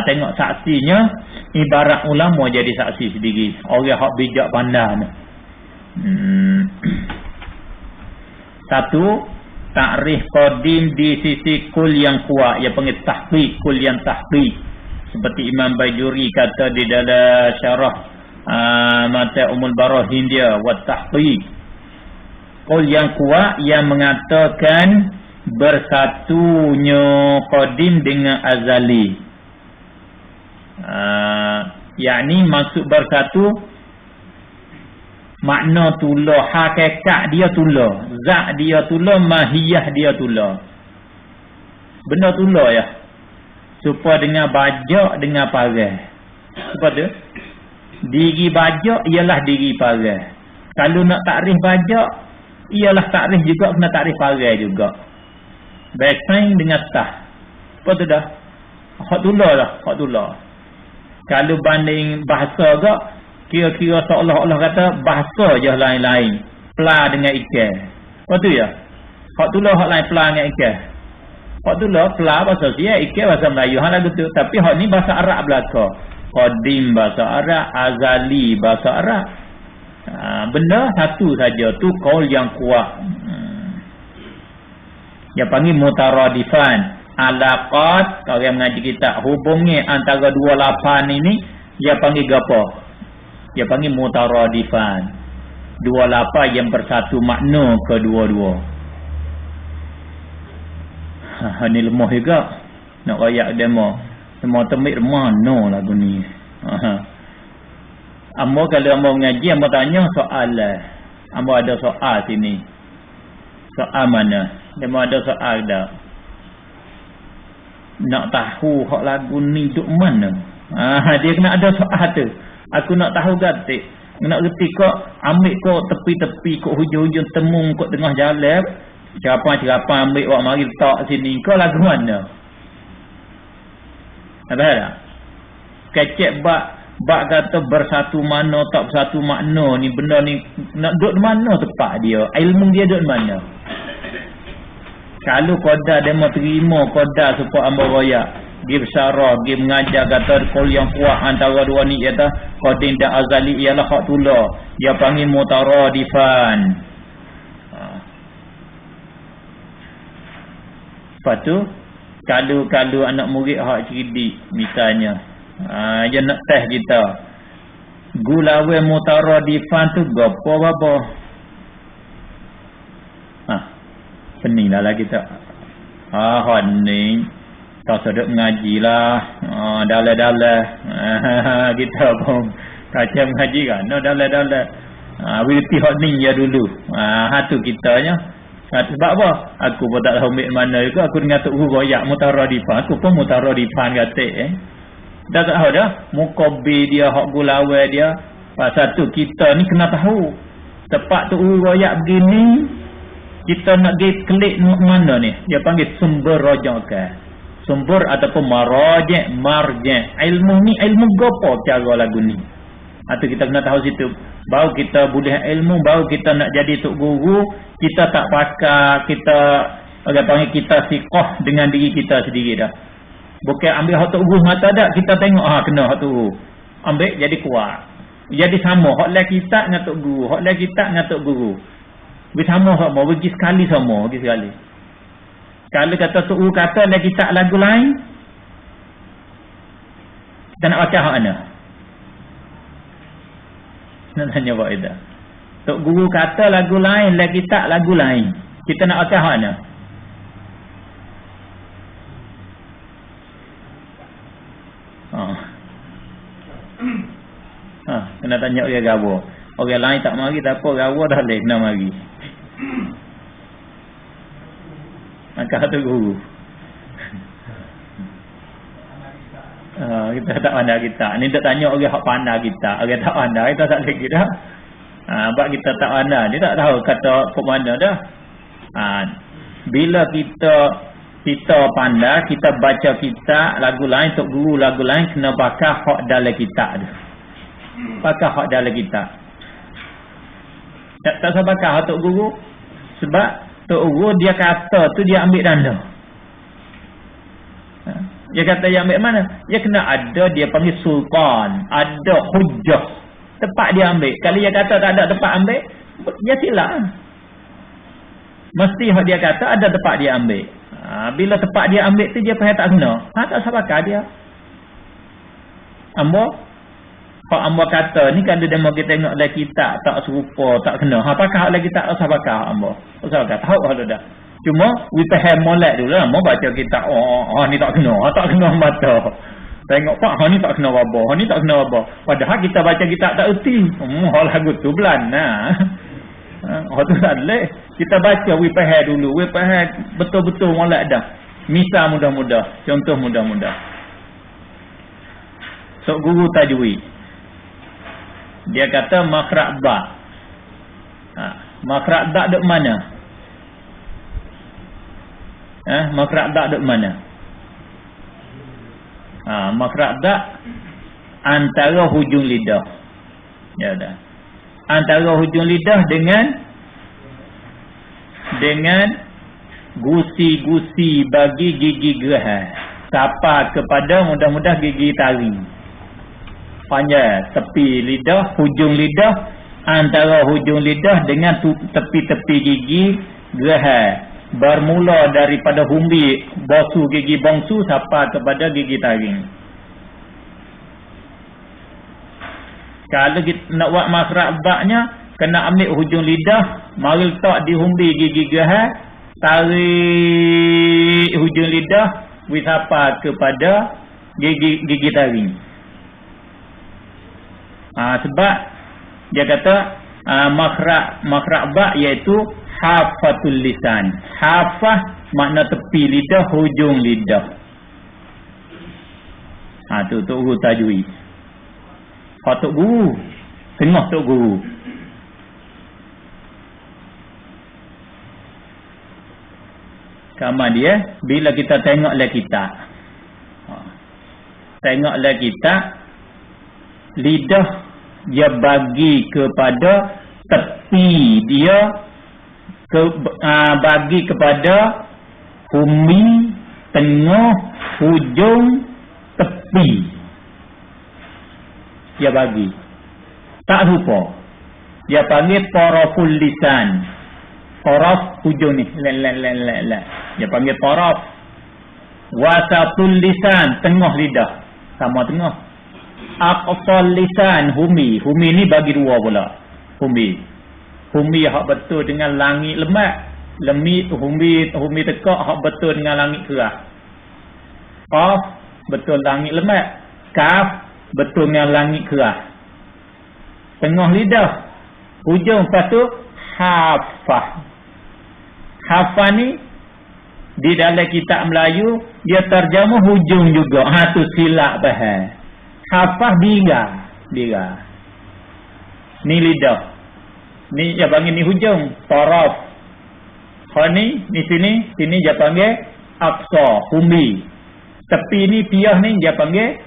Tengok saksinya ibarat ulama jadi saksi sendiri. Orang hak bijak pandai. Satu, takrif qadim di sisi kul yang kuat, yang panggil tahqiq, kul yang tahqiq. Seperti Imam Bajuri kata di dalam syarah Mata Umul Barahin dia, wa tahqiq. Kul yang kuat yang mengatakan bersatunya qadim dengan azali. Yakni maksud bersatu, makna tulah, hakikat dia tulah, zat dia tulah, mahiyah dia tulah. Benda tulah ya. Supaya dengan bajak dengan parah. Sebab tu diri bajak ialah diri parah. Kalau nak takrif bajak ialah takrif juga, kena takrif parah juga. Bersaing dengan sah. Apa tu dah? Hak tulah lah, hak tulah. Kalau banding bahasa gak, kira-kira seolah-olah kata bahasa je lain-lain. Pela dengan ikan. Apa tu ya? Hak tu lah hak lain pela dengan ikan. Hak tu lah pela bahasa Sia, ikan bahasa Melayu. Hak lagu tu. Tapi hak ni bahasa Arab belaka. Qadim bahasa Arab, azali bahasa Arab. Benda satu saja tu qaul yang kuat. Yang panggil mutaradifan. Alaqat, kalau yang mengaji kita hubungi antara dua lapan ini, dia panggil apa? Dia panggil mutaradifan. Dua lafaz yang bersatu makna kedua-dua. Ini lemah juga. Nak rayak demo. Semua temik mana lagu ni. Amba kalau amba mengaji, amba tanya soal lah. Amba ada soal sini. Soal mana? Demo ada soal dah. Nak tahu hak lagu ni duk mana? Dia kena ada soal tu. Aku nak tahu gatik. Nak reti kok ambil kok tepi-tepi kok hujung-hujung temung kok tengah jalan. Cerapan ambil awak mari letak sini. Kau lagu mana? Ada tak? Kecek bak kata bersatu mana tak bersatu makna ni benda ni nak duduk di mana tepat dia? Ilmu dia duduk di mana? Kalau qadar dia mau terima qadar supaya amba royak. Dia bersyarah, dia mengajar kata kol yang kuat antara dua ni kata qadim dan azali ialah hak tulah. Dia panggil mutaradifan. Lepas tu kalau anak murid hak cerdik misalnya, dia nak test kita. Gulawe mutaradifan tu gapo apa? Peninglah lagi tak. Hening. Tak sedap mengaji lah. Dalam-dalam. Kita pun kacau mengaji kan. Dalam-dalam. Wilti hot ni ya dulu. Hatu kitanya. Sebab apa? Aku pun tak tahu mana juga. Aku dengar Tok Guru royak mutaradifan. Aku pun mutaradifan kata Dah tak tahu dah. Mukabi dia, hak gulawai dia. Pasal tu kita ni kena tahu. Tepat Tok Guru royak begini. Kita nak klik mana ni? Dia panggil sumber rajakan. Sumber ataupun marja'. Ilmu ni ilmu gapo cara lagu ni? Atau kita kena tahu situ. Baru kita boleh ilmu, baru kita nak jadi tok guru, kita tak pakai kita panggil kita siqah dengan diri kita sendiri dah. Bukan ambil hak tok guru mata dak, kita tengok kena hak tok guru. Ambil jadi kuat. Jadi sama hak lain kita dengan tok guru, hak lain kita dengan tok guru. Sama pergi sekali sama, pergi sekali. Kalau kata tok guru kata lain kita lagu lain, kita nak baca hak mana? Nak tanya Pak Ida. Tok guru kata lagu lain, lagi tak lagu lain. Kita nak akal mana? Kena tanya orang gawa. Orang lain tak mari, tak apa, gawa dah boleh kena mari. Akal tu guru. Kita tak pandai kita. Ni tak tanya orang hak pandai kita. Orang tak pandai, kita tak lagi dah. Sebab kita tak pandai, dia tak tahu kata kok mana dah. Bila kita pandai, kita baca kitab lagu lain, tok guru lagu lain, kena pakai hak dalam kitab tu. Pakai hak dalam kitab. Tak usah pakai hak tok guru. Sebab tok guru dia kata tu dia ambil danda. Dia kata dia ambil mana? Dia kena ada, dia panggil sultan, ada hujah. Tempat dia ambil. Kalau dia kata tak ada tempat ambil, dia silap. Mesti hak dia kata ada tempat dia ambil. Bila tempat dia ambil tu dia pahal tak kena. Tak sabakah dia. Hak ambo kata ni kalau dia mau kita tengok dalam kitab tak serupa, tak kena. Apakah hak lagi tak sabakah ambo? Sabakah tahu hal dah. Cuma we pahal molek dulu lah. Mau baca kitab ni tak kena. Tak kena mata. Tengok pak ni tak kena apa. Ni tak kena apa. Padahal kita baca kitab tak erti. Hal lagu tu belan nah. Tu tak boleh. Kita baca we pahal dulu. We pahal betul-betul molek dah. Misal mudah-mudah, contoh mudah-mudah. Sok guru tajwid. Dia kata makhraj ba. Makhraj ba duk mana? Makhraj ba duk mana? Makhraj ba antara hujung lidah. Ya dah. Antara hujung lidah dengan gusi-gusi bagi gigi geraham. Sapa kepada mudah-mudah gigi taring. Panjang tepi lidah, hujung lidah, antara hujung lidah dengan tepi-tepi gigi geraham. Bermula daripada humbi bosu gigi bongsu sampai kepada gigi taring. Kalau kita nak buat makhraj ba-nya, kena ambil hujung lidah, mari letak di humbi gigi geraham, tarik hujung lidah, sampai kepada gigi taring. Sebab dia kata makhraj ba iaitu hafatul lisan. Hafah makna tepi lidah, hujung lidah. Tu tok guru tajwid. Tok guru tengah tok guru. Kama dia bila kita tengoklah kitab. Tengoklah kitab, lidah dia bagi kepada tepi dia bagi kepada humbi, tengah, hujung, tepi. Dia bagi. Tak lupa. Dia panggil taraful lisan. Taraf hujung ni. Dia panggil taraf. Wasatul lisan, tengah lidah. Sama tengah. Aqsal lisan, humi. Humi ni bagi dua pula. Humi hak betul dengan langit lemak. Humi tekak hak betul dengan langit kerah. Qaf betul langit lemak. Kaf betul dengan langit kerah. Tengah lidah, hujung, lepas tu hafah. Hafah ni di dalam kitab Melayu dia terjemah hujung juga. Tu silap bahasa. Hafah bira. Ni lidah. Ni dia panggil ni hujung, taraf. Ni sini dia panggil aqsa, humbi. Tepi ni piyah ni dia panggil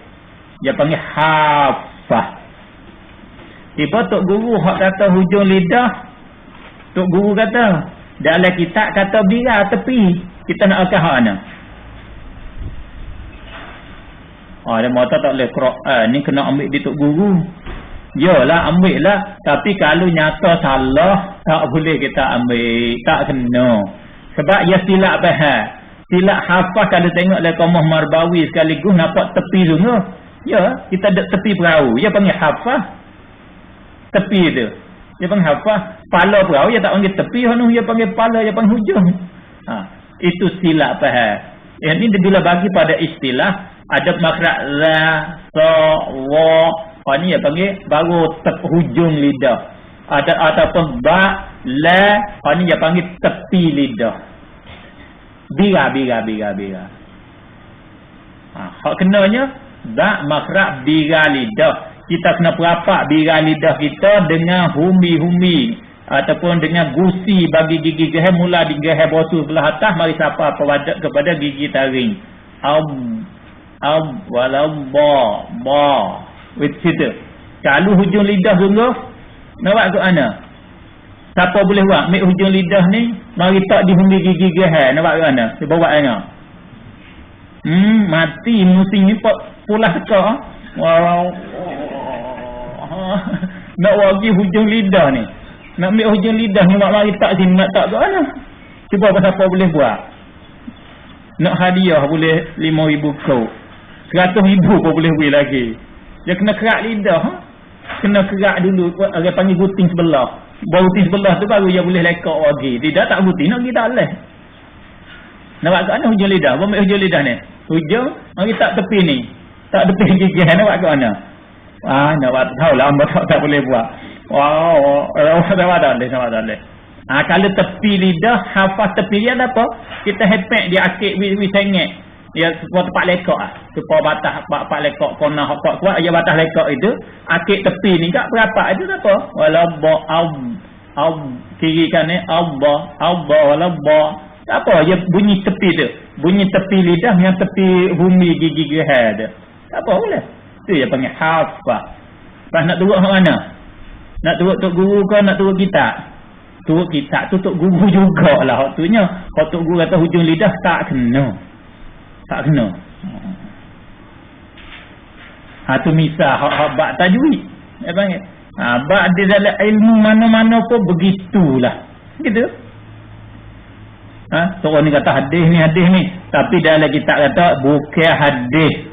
hafah. Tiba tok guru hak kata hujung lidah, tok guru kata dalam kitab kata bira tepi. Kita nak akal hak mana? Dia mata tak boleh Quran ni kena ambil di tok guru. Yalah ambil lah. Tapi kalau nyata salah, tak boleh kita ambil. Tak kena. Sebab ia silap bahas. Silap hafaz kalau tengok dalam Qamah Marbawi sekaligus nampak tepi sungguh. Ya, kita ada tepi perahu. Ia panggil hafaz. Tepi tu. Dia panggil hafaz. Pala perahu dia tak panggil tepi. Dia panggil pala, dia panggil hujung. Itu silap faham. Yang ini bila bagi pada istilah, ada makhraj la, sa, wa. Ni dia panggil baru hujung lidah. Ada ataupun ba, la. Ni dia panggil tepi lidah. Bira. Hak kenanya ba makhraj bira lidah. Kita kena perapak bira lidah kita dengan humi-humi ataupun dengan gusi bagi gigi geher, mula di geher bawah belah atas mari sapa kepada gigi taring. Wala ba. Wait situ. Kalau hujung lidah sungguh nak buat ke mana? Siapa boleh buat? Ambil hujung lidah ni mari tak di humi gigi geher. Nak buat ke mana? Dia bawa tengok. Mati musim ni pulah teka. Wow. Nak bagi hujung lidah ni. Nak ambil hujung lidah ni mari tak sini nak tak ke mana? Cuba siapa boleh buat? Nak hadiah boleh 5,000 kau. 100,000 pun boleh beri lagi. Dia kena kerak lidah. Kena kerak dulu. Orang panggil guting sebelah. Baru guting sebelah tu baru dia boleh lekak lagi. Tidak tak guting nak pergi tak boleh. Nak buat ke mana hujung lidah? Apa ambil hujung lidah ni? Hujung, mari tak tepi ni. Tak tepi gigi. Nak buat ke mana? Nak buat tahu lah. Tak boleh buat. Tak boleh. Kalau tepi lidah, hafaz tepi dia ada apa? Kita hepek dia akik sengit. Dia supaya tempat lekak lah. Supaya batas lekak. Kona hafaz kuat, dia batas lekak itu. Akik tepi ni kat berapa? Itu apa? Kiri kan ni. Walabba. Apa dia bunyi tepi tu? Bunyi tepi lidah dengan tepi bumi gigi geher tu. Apa boleh? Tu dia panggil hafaz. Lepas nak turut kat mana? Nak turut tok guru ke nak turut kitab? Turut kitab tu tok guru jugalah. Waktunya kalau tok guru kata hujung lidah tak kena. Tu misal hak bab tajwid. Dia panggil. Bab di dalam ilmu mana-mana pun begitulah. Gitu. Seorang ni kata hadis ni. Tapi dalam kitab kata bukan hadis.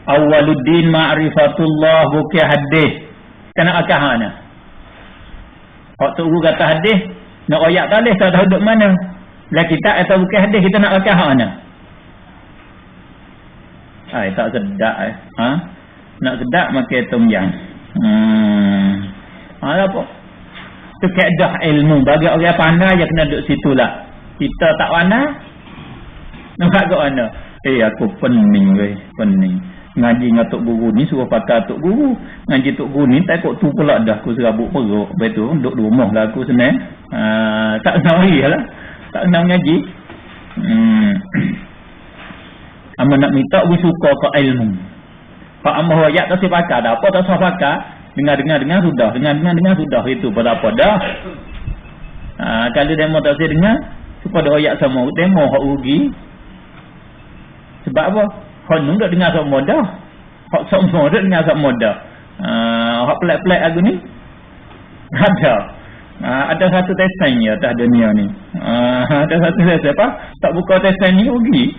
Awaluddin ma'rifatullah bukan hadis. Kena akal mana? Kalau Tok Guru kata hadis, nak royak tak boleh, tak tahu duduk mana. Dalam kitab atau bukan hadis, kita nak akal mana? Tak sedap. Nak sedap makan tom yam. Apa? Itu kaedah ilmu. Bagi orang pandai, dia kena duduk situ lah. Kita tak pandai, nak kat mana? Aku pening. Ngaji dengan Tok Guru ni suruh pakai Tok Guru. Ngaji Tok Guru ni tak kok tu pula dah aku serabut perut. Betul, duduk di rumah lah aku senang. Tak kenal lagi lah. Tak kenal ngaji. Amal nak minta we suka ke ilmu. Pak amah ayat tak pakai dah. Apa tak usah pakai. Dengar sudah. Dengar sudah. Itu pada apa dah. Kalau demo tak saya dengar. Supaya ayat sama. Demo hak rugi. Sebab apa? Hak nu dak dengar sok modah. Hak sok modah dengar sok modah. Hak pelik-pelik aku ni. Ada satu tesan ya atas dunia ni. Ada satu tesan apa? Tak buka tesan ni rugi.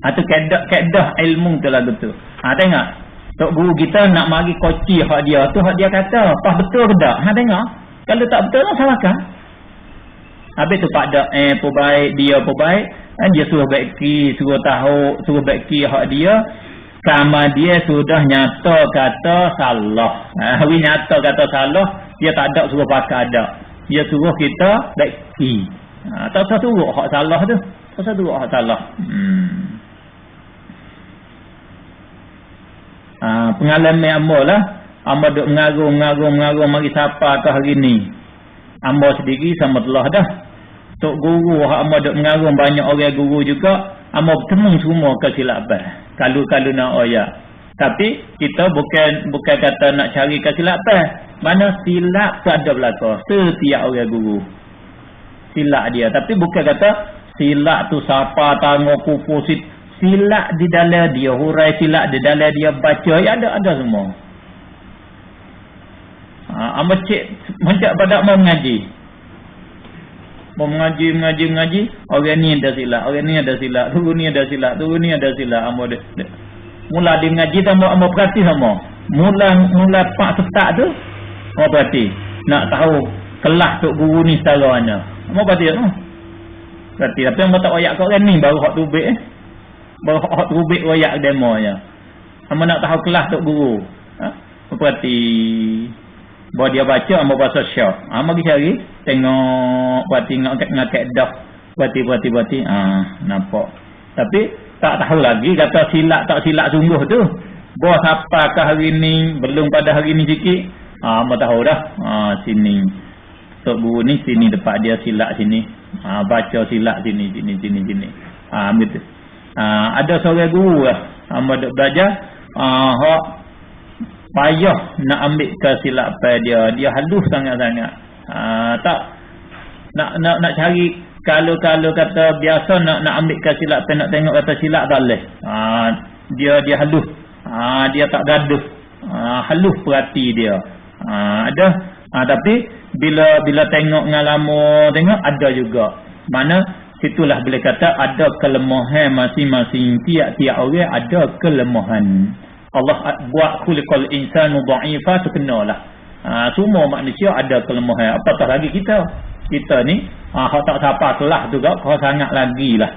Atau kaedah ilmu tu lah betul. Tengok. Tok Guru kita nak mari koci hak dia tu, hak dia kata, pas betul ke tak? Tengok. Kalau tak betul lah salahkan. Habis tu Pak Dak pun baik, dia pun baik. Dia suruh baiki, suruh baiki hak dia. Sama dia sudah nyata kata salah. Habis nyata kata salah, dia tak ada suruh pakai ada. Dia suruh kita baiki. Tak usah suruh hak salah tu. Tak usah suruh hak salah. Pengalaman Amba lah. Amba duk mengarung mari siapa ke hari ni. Amba sendiri sama telah dah. Tok Guru hak amba duk mengarung banyak orang guru juga. Amba bertemu semua kesilapan. Kalau nak ayat. Tapi kita bukan kata nak cari kesilapan. Mana silap tu ada belaka. Setiap orang guru. Silap dia. Tapi bukan kata silap tu siapa tangguh kupusit. Silap di dalam dia. Hurai silap di dalam dia baca. Ya ada semua. Amba cik macam pada mau mengaji. Mau mengaji. Orang ni ada silap. Turun ni ada silap. Amba mula dia mengaji amba perhati sama. Mula pak start tu apa berarti nak tahu kelas tok guru ni secara mana. Apa berarti tu? Berarti apa yang tak royak kau kan ni baru hak tubik baru hak tubik royak demonya. Hamba nak tahu kelas tok guru. Berarti bahawa dia baca hamba bahasa Syak. Hamba pergi cari tengok berarti ngakak dah. Berarti nampak. Tapi tak tahu lagi kata silap tak silap sungguh tu. Bos apakah hari ni belum pada hari ni sikit. Hamba tahu dah. Sini. Tok guru ni sini tempat dia silap sini. Baca silap sini. Begitu. Ada seorang guru lah. Hamba duk belajar. Hak payah nak ambil kesilapan dia halus sangat-sangat. Tak nak cari kalau kata biasa nak ambil kesilapan nak tengok kata silap tak boleh. Dia halus. Dia tak gaduh. Halus perhati dia. Tapi bila tengok ngalamo tengok ada juga. Mana situlah boleh kata ada kelemahan masing-masing tiap-tiap orang ada kelemahan. Allah buat khuliqal insanu dha'ifa tu kenalah. Semua manusia ada kelemahan. Apatah lagi kita ni hak tak siapa kelas tu kau sangat lagilah.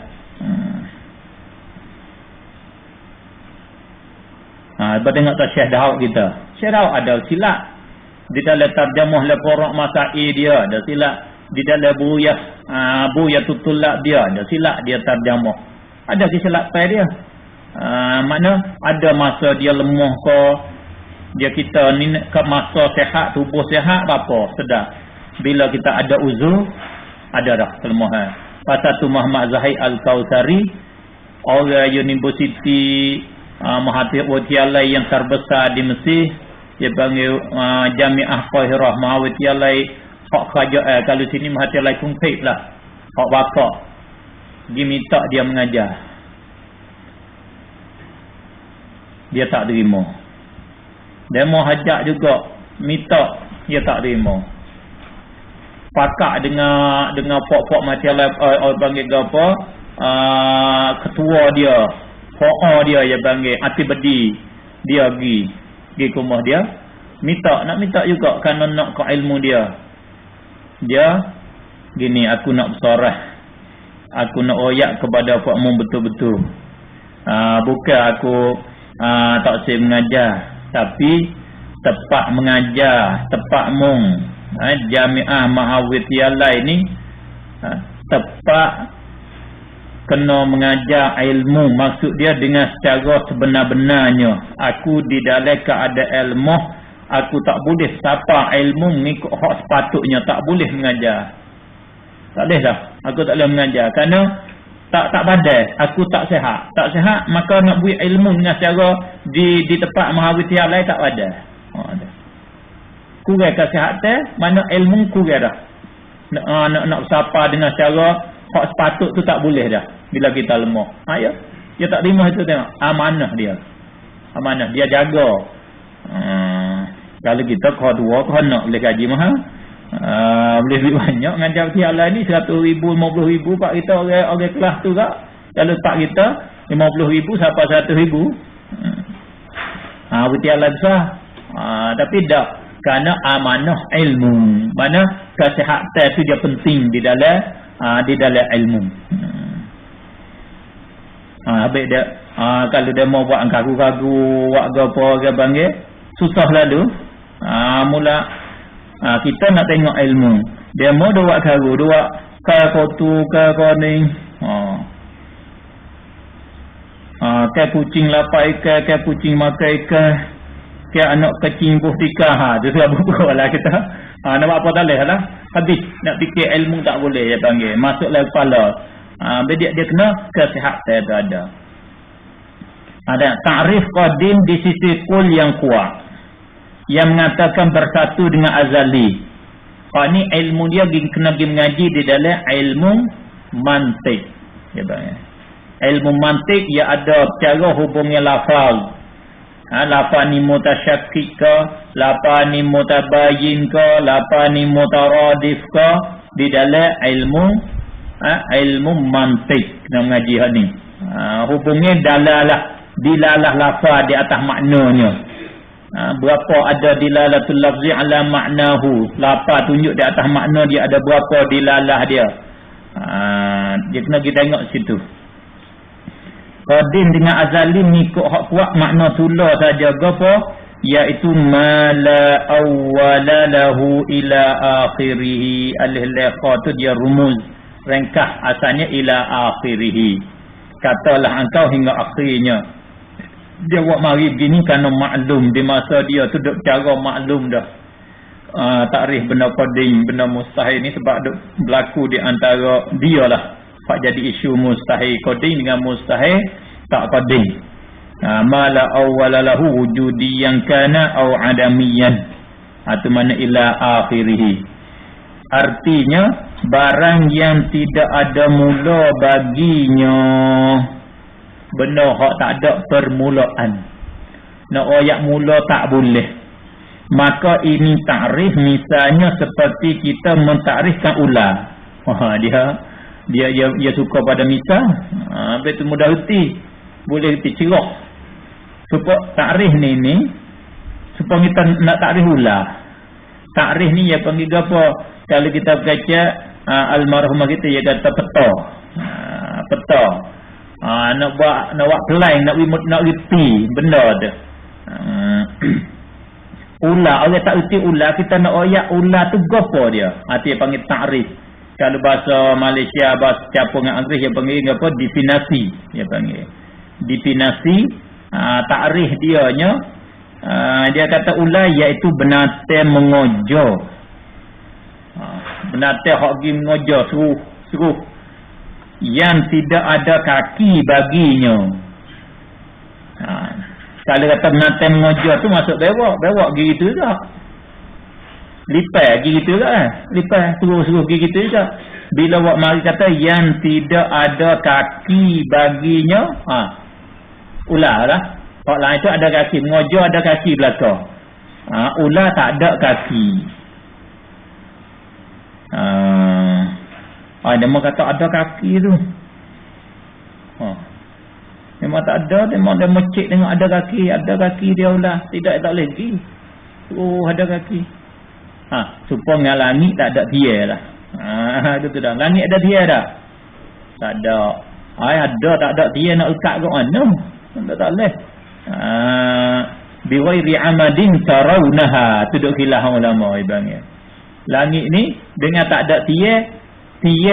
Tengok tak Syekh Daud kita. Syekh Daud ada silap di dalam terjemah al-Quran Masa'i dia ada silap, di dalam Buyah Tutulab dia ada silap dia terjemah. Ada kesilapan dia. Makna ada masa dia lemah ke dia kita ni ke masa sihat tubuh sihat apa sedar. Bila kita ada uzur ada dah kelemahan. Pasal tu Muhammad Zahid Al-Kautsari orang universiti Mahathir Widyalai yang terbesar di Mesir dia panggil Jamiah Qahirah Mahawidyalai hak kerajaan kalau sini Mahathir Laikungkip lah hak bakar dia minta dia mengajar. Dia tak terima. Demo hajat juga minta dia tak terima. Pakak dengan pok-pok mati orang panggil apa? Ketua dia, PO dia panggil Atibadi. Dia pergi ke rumah dia, nak minta juga kerana nak ke ilmu dia. Dia gini, aku nak bersorah. Aku nak royak kepada pakmu betul-betul. Bukan aku tak saya mengajar, tapi tepat mengajar, tepat mung Jamiah Mahawidyalai ni tepat kena mengajar ilmu. Maksud dia dengan secara sebenar-benarnya. Aku di dalam keadaan ilmu, aku tak boleh sapa ilmu mengikut hak sepatutnya, tak boleh mengajar. Tak boleh dah. Aku tak boleh mengajar kerana tak pandai, aku tak sihat, maka nak buat ilmu dengan cara di tempat Mahawidyalai tak ada. Kurang kesihatan, mana ilmu kurang dah. Nak bersapa dengan cara hak sepatut tu tak boleh dah bila kita lemah. Ya. Dia tak terima itu tengok. Amanah dia jaga. Kalau kita kau dua kau nak boleh gaji mahal. Boleh lebih banyak ngajar tiala ni 100,000, 50,000 pak kita orang kelas tu kak. Kalau tak kita 50,000 sampai 100,000. Tiala besar. Tapi dah kerana amanah ilmu. Mana kesihatan tu dia penting di dalam ilmu. Habis dia kalau dia mau buat kagu-kagu, buat apa dia panggil susah lalu. Mula kita nak tengok ilmu. Dia mau buat kagu, buat kotu ke ni. Kai kucing lapai ikan, kai kucing makan ikan, kai anak kecing buh tikah. Tu sebab bukulah kita. Nak apa tak boleh lah. Habis nak fikir ilmu tak boleh dia panggil. Masuklah kepala. Dia kena kesihatan tu ada. Ada ta'rif qadim di sisi kul yang kuat. Yang mengatakan bersatu dengan azali. Ni ilmu dia kena pergi mengaji di dalam ilmu mantik. Ya bang. Ilmu mantik ia ada cara hubungnya lafaz. Lafaz ni mutasyakkik ke, lafaz ni mutabayyin ke, lafaz ni mutaradif ke di dalam ilmu mantik kena mengaji hak ni. Hubungnya dilalah lafaz di atas maknanya. Berapa ada dilalatul lafzi ala maknahu. Lapa tunjuk di atas makna dia ada berapa dilalah dia. Dia kena kita tengok situ. Qadim dengan azali ngikut hak kuat makna tula saja gapo, iaitu mala awwala lahu ila akhirih. Alif laqa tu dia rumus ringkas asalnya ila akhirih. Katalah engkau hingga akhirnya. Dia buat mari begini kerana maklum di masa dia tu duk cara maklum dah. Takrif benda qadim, benda mustahil ni sebab duk berlaku di antara dia lah. Pak jadi isu mustahil qadim dengan mustahil tak qadim. Mala awwala lahu wujudiyan kana aw adamiyan. Itu mana ila akhirih. Artinya barang yang tidak ada mula baginya, benda hak tak ada permulaan. Nak ayat mula tak boleh. Maka ini takrif misalnya seperti kita mentakrifkan ular. Dia suka pada misal. Betul mudah reti. Boleh reti cerah. Supaya takrif ni supaya kita nak takrif ular. Takrif ni dia panggil apa? Kalau kita baca almarhumah kita dia kata peta. Peta. Nak buat plan, nak reti benda tu. Ular, orang tak reti ular, kita nak ayat ular tu gapo dia. Dia panggil takrif. Kalau bahasa Malaysia, bahasa campur dengan Inggeris dia panggil apa? Definasi. Dia panggil definasi. Takrif dianya dia kata ular iaitu binatang mengojo. Binatang hak pergi mengojo suruh yang tidak ada kaki baginya. Kalau kata binatang mengojo tu masuk bewak gitu juga. Lipai gitu juga kan. Lipai suruh gitu juga. Bila awak mari kata yang tidak ada kaki baginya, ular lah. Hak lain tu ada kaki, mengojo ada kaki belakang. Ular tak ada kaki. Dia mau kata ada kaki tu. Memang tak ada, dia mau cek tengok ada kaki dia ular. Tidak tak boleh pergi. Ada kaki. Supaya dengan langit tak ada dia lah. Itu dah. Langit ada dia dah? Tak ada. Ada tak ada dia nak lekat ke mana? Tak boleh. Biwairi amadin tarawnaha. Tu duk khilaf ulama ibangnya. Langit ni dengan tak ada dia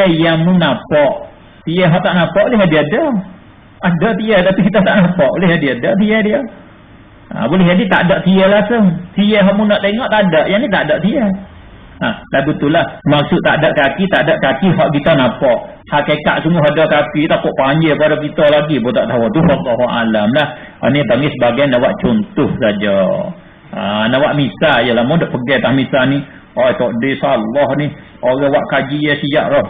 yang menampak. Dia hak tak nampak boleh dia ada. Ada dia tapi kita tak nampak boleh dia ada dia. Boleh jadi tak ada dia langsung. Dia hak nak tengok tak ada. Yang ni tak ada dia. Lagu itulah maksud tak ada kaki hak kita nampak. Hakikat semua ada kaki tak panjang pada kita lagi pun tak tahu. Tu Allahu alam lah. Ini panggil sebagai nak buat contoh saja. Nak buat misal ialah mau dak pegang tah misal ni. Tok dia salah ni. Orang buat kaji ya siap dah.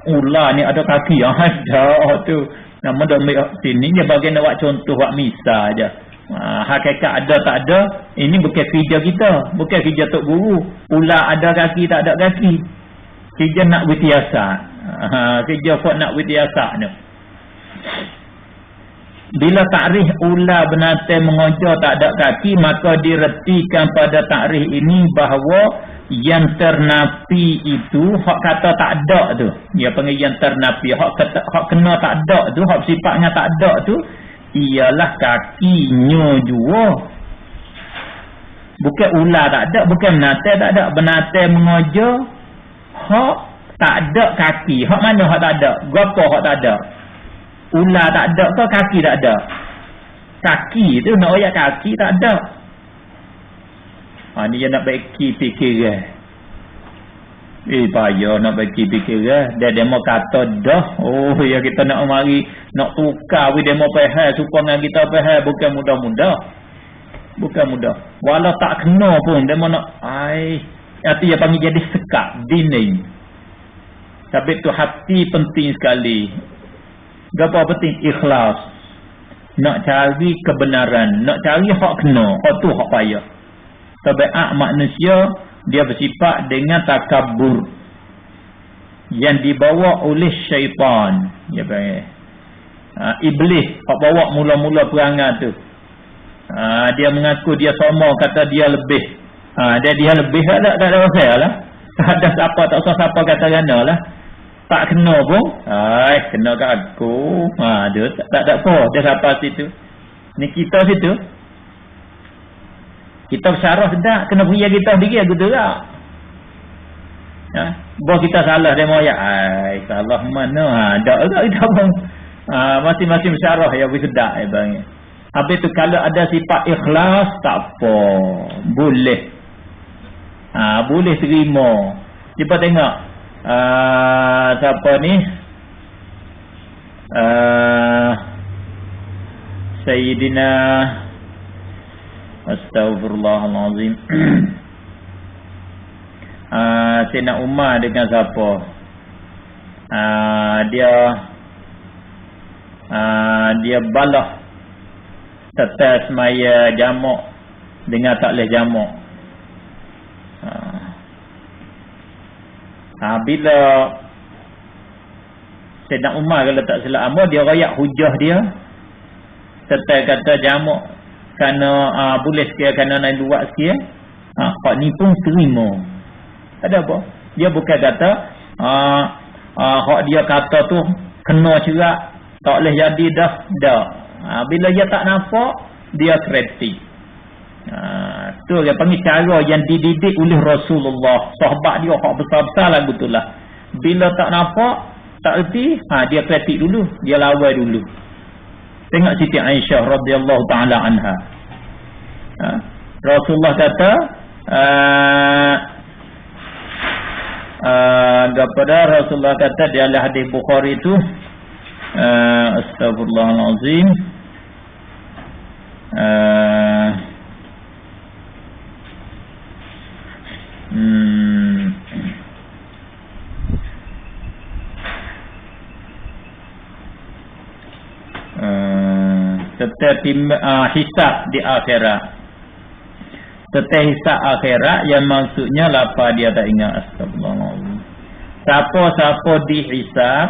Ular ni ada kaki. Ada tu. Nama dak ambil sini dia bagi nak buat contoh buat misal aja. Hakikat ada tak ada, ini bukan kerja kita, bukan kerja tok guru. Ular ada kaki tak ada kaki. Kerja nak witiasat. Kerja kok nak witiasat ni. Bila takrif ular binatang mengojo tak ada kaki, maka diretikan pada takrif ini bahawa yang ternafi itu hak kata tak ada tu. Dia panggil yang ternafi, hak kena tak ada tu, hak sifatnya tak ada tu ialah kakinya jua. Bukan ular tak ada, bukan binatang tak ada. Binatang mengojo hak tak ada kaki. Hak mana hak tak ada? Gapo hak tak ada? Ular tak ada ke kaki tak ada? Kaki tu nak ayat kaki tak ada. Ni dia nak bagi fikiran. Payah nak bagi fikiran. Dia mau kata dah. Ya kita nak mari nak tukar dia mau faham supaya kita faham bukan mudah-mudah. Bukan mudah. Walau tak kena pun dia mau nak hati dia panggil jadi sekat dinding. Tapi tu hati penting sekali. Apa penting? Ikhlas. Nak cari kebenaran, nak cari hak kena. Tu hak payah. Tabiat manusia dia bersifat dengan takabur yang dibawa oleh syaitan. Dia panggil iblis hak bawa mula-mula perangai tu. Dia mengaku dia sombong, kata dia lebih. Dia lebih tak ada masalah lah. Tak ada siapa, tak usah siapa kata kena lah. Tak kena pun, kena kat aku. Dia tak ada apa, dia siapa situ. Ni kita situ. Kita bersyarah sedap, kena punya kita sendiri aku terak. Bahawa kita salah, dia mau salah mana? Tak kita pun. Masing-masing bersyarah yang lebih sedap. Habis tu kalau ada sifat ikhlas, tak apa. Boleh. Boleh terima. Cuba tengok. Siapa ni? Sayyidina Astaghfirullahalazim. Sayyidina Umar dengan siapa? Dia balah tetes maya jamak dengan tak boleh jamak. Bila Sayyidina Umar kalau tak silap amar, dia rayak hujah dia serta kata jamak kerana boleh sekiranya kerana nak buat sekiranya hak ni pun terima. Ada apa? Dia bukan kata hak dia kata tu kena cerak, tak boleh jadi dah. Bila dia tak nampak, dia kritik. Tu dia panggil cara yang dididik oleh Rasulullah. Sahabat dia hak besar-besar lagu tu lah. Bila tak nampak, tak erti, dia kritik dulu, dia lawan dulu. Tengok Siti Aisyah radhiyallahu taala anha. Rasulullah kata kepada Rasulullah kata di dalam hadis Bukhari itu astagfirullahalazim, tetap hisab di akhirat. Tetap hisab akhirat yang maksudnya apa dia tak ingat. Astagfirullahaladzim. Siapa-siapa dihisab,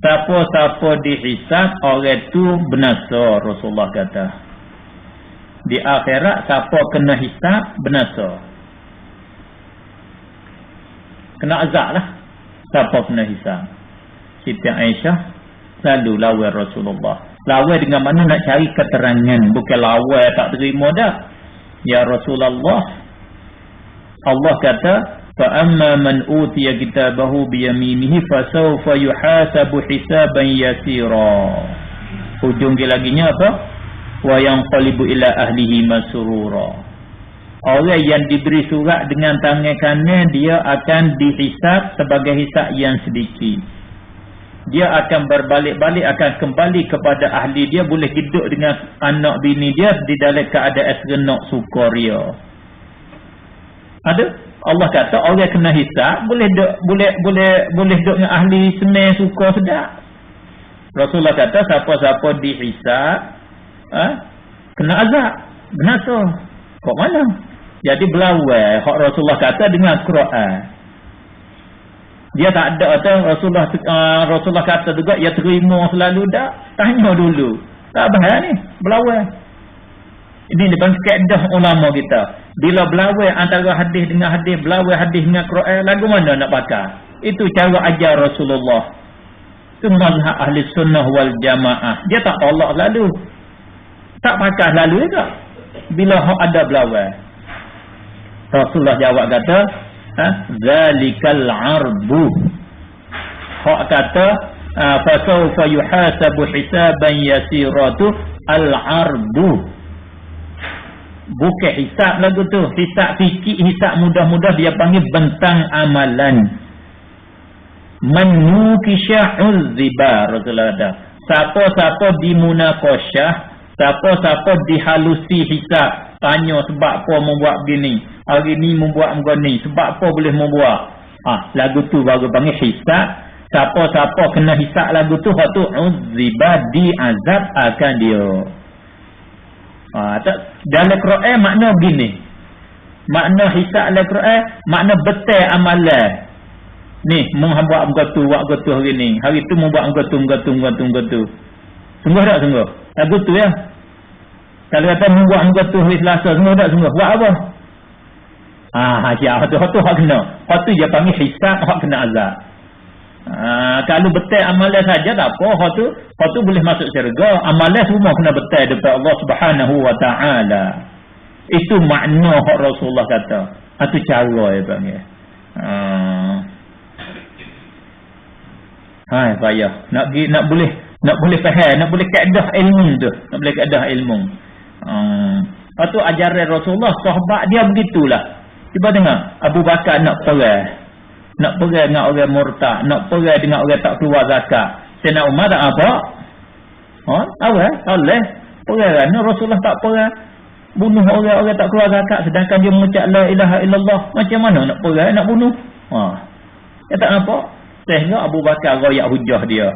siapa-siapa dihisab, orang tu binasa. Rasulullah kata di akhirat siapa kena hisab binasa, kena azab lah. Siapa kena hisab. Siti Aisyah lalu lawan Rasulullah. Lawan dengan mana nak cari keterangan, bukan lawan tak terima dah. Ya Rasulullah, Allah kata fa amma man utiya kitabahu bi yaminihi fa sawfa yuhasabu hisaban yasira. Hujung dia laginya apa? Wa yanqalibu ila ahlihi masrura. Orang yang diberi surat dengan tangan kanan, dia akan dihisab sebagai hisab yang sedikit. Dia akan berbalik-balik, akan kembali kepada ahli dia, boleh hidup dengan anak bini dia di dalam keadaan serenok sukaria. Ada Allah kata orang kena hisab boleh duduk dengan ahli senang suka sedap. Rasulullah kata siapa-siapa dihisab kena azab, binasa. Kok mana? Jadi berlawan hak Rasulullah kata dengan Quran. Dia tak ada Rasulullah kata juga ya terima selalu dah. Tanya dulu. Tak bahaya ni, berlawan. Ini depan kaedah ulama kita. Bila berlawan antara hadis dengan hadis, berlawan hadis dengan Quran, lagu mana nak pakai? Itu cara ajar Rasulullah. Itu mazhab ahli sunnah wal jamaah. Dia tak tolak lalu. Tak pakai lalu juga. Bila ada berlawan. Rasulullah jawab kata, zalikal arbu. Hak kata fa sawfa yuhasabu hisaban yasiratu al-arbu. Bukan hisab lagu tu, hisab fikir, hisab mudah-mudah, dia panggil bentang amalan. Man nukisha uzziba. Rasulullah kata siapa-siapa dimunaqasyah, siapa-siapa dihalusi hisab, tanya sebab apa membuat begini, hari ni membuat begini, sebab apa boleh membuat. Lagu tu baru panggil hisab. Siapa-siapa kena hisab lagu tu, hak tu uzziba, diazab akan dia. Dalam Quran makna begini. Makna hisab dalam Quran makna betul amalan. Ni membuat begitu, buat begitu hari ni. Hari tu membuat begitu. Sungguh tak sungguh? Lagu tu ya. Kalau kata membuat muka tu hari Selasa semua tak semua. Buat apa? Ya, tu hak kena. Hak tu dia panggil hisab, hak kena azab. Kalau betul amalan saja tak apa, hak tu boleh masuk syurga. Amalan semua kena betul depan Allah Subhanahu wa taala. Itu makna hak Rasulullah kata. Itu cara dia panggil. Payah. Nak boleh faham, nak boleh kaedah ilmu tu. Nak boleh kaedah ilmu. Lepas tu ajaran Rasulullah, sahabat dia begitulah. Cuba dengar, Abu Bakar nak perang. Nak perang dengan orang murtad, nak perang dengan orang tak keluar zakat. Sayyidina Umar tak apa? Boleh. Perang. Rasulullah tak perang. Bunuh orang-orang tak keluar zakat sedangkan dia mengucap la ilaha illallah. Macam mana nak perang, nak bunuh? Dia tak nampak. Sehingga Abu Bakar royak hujah dia.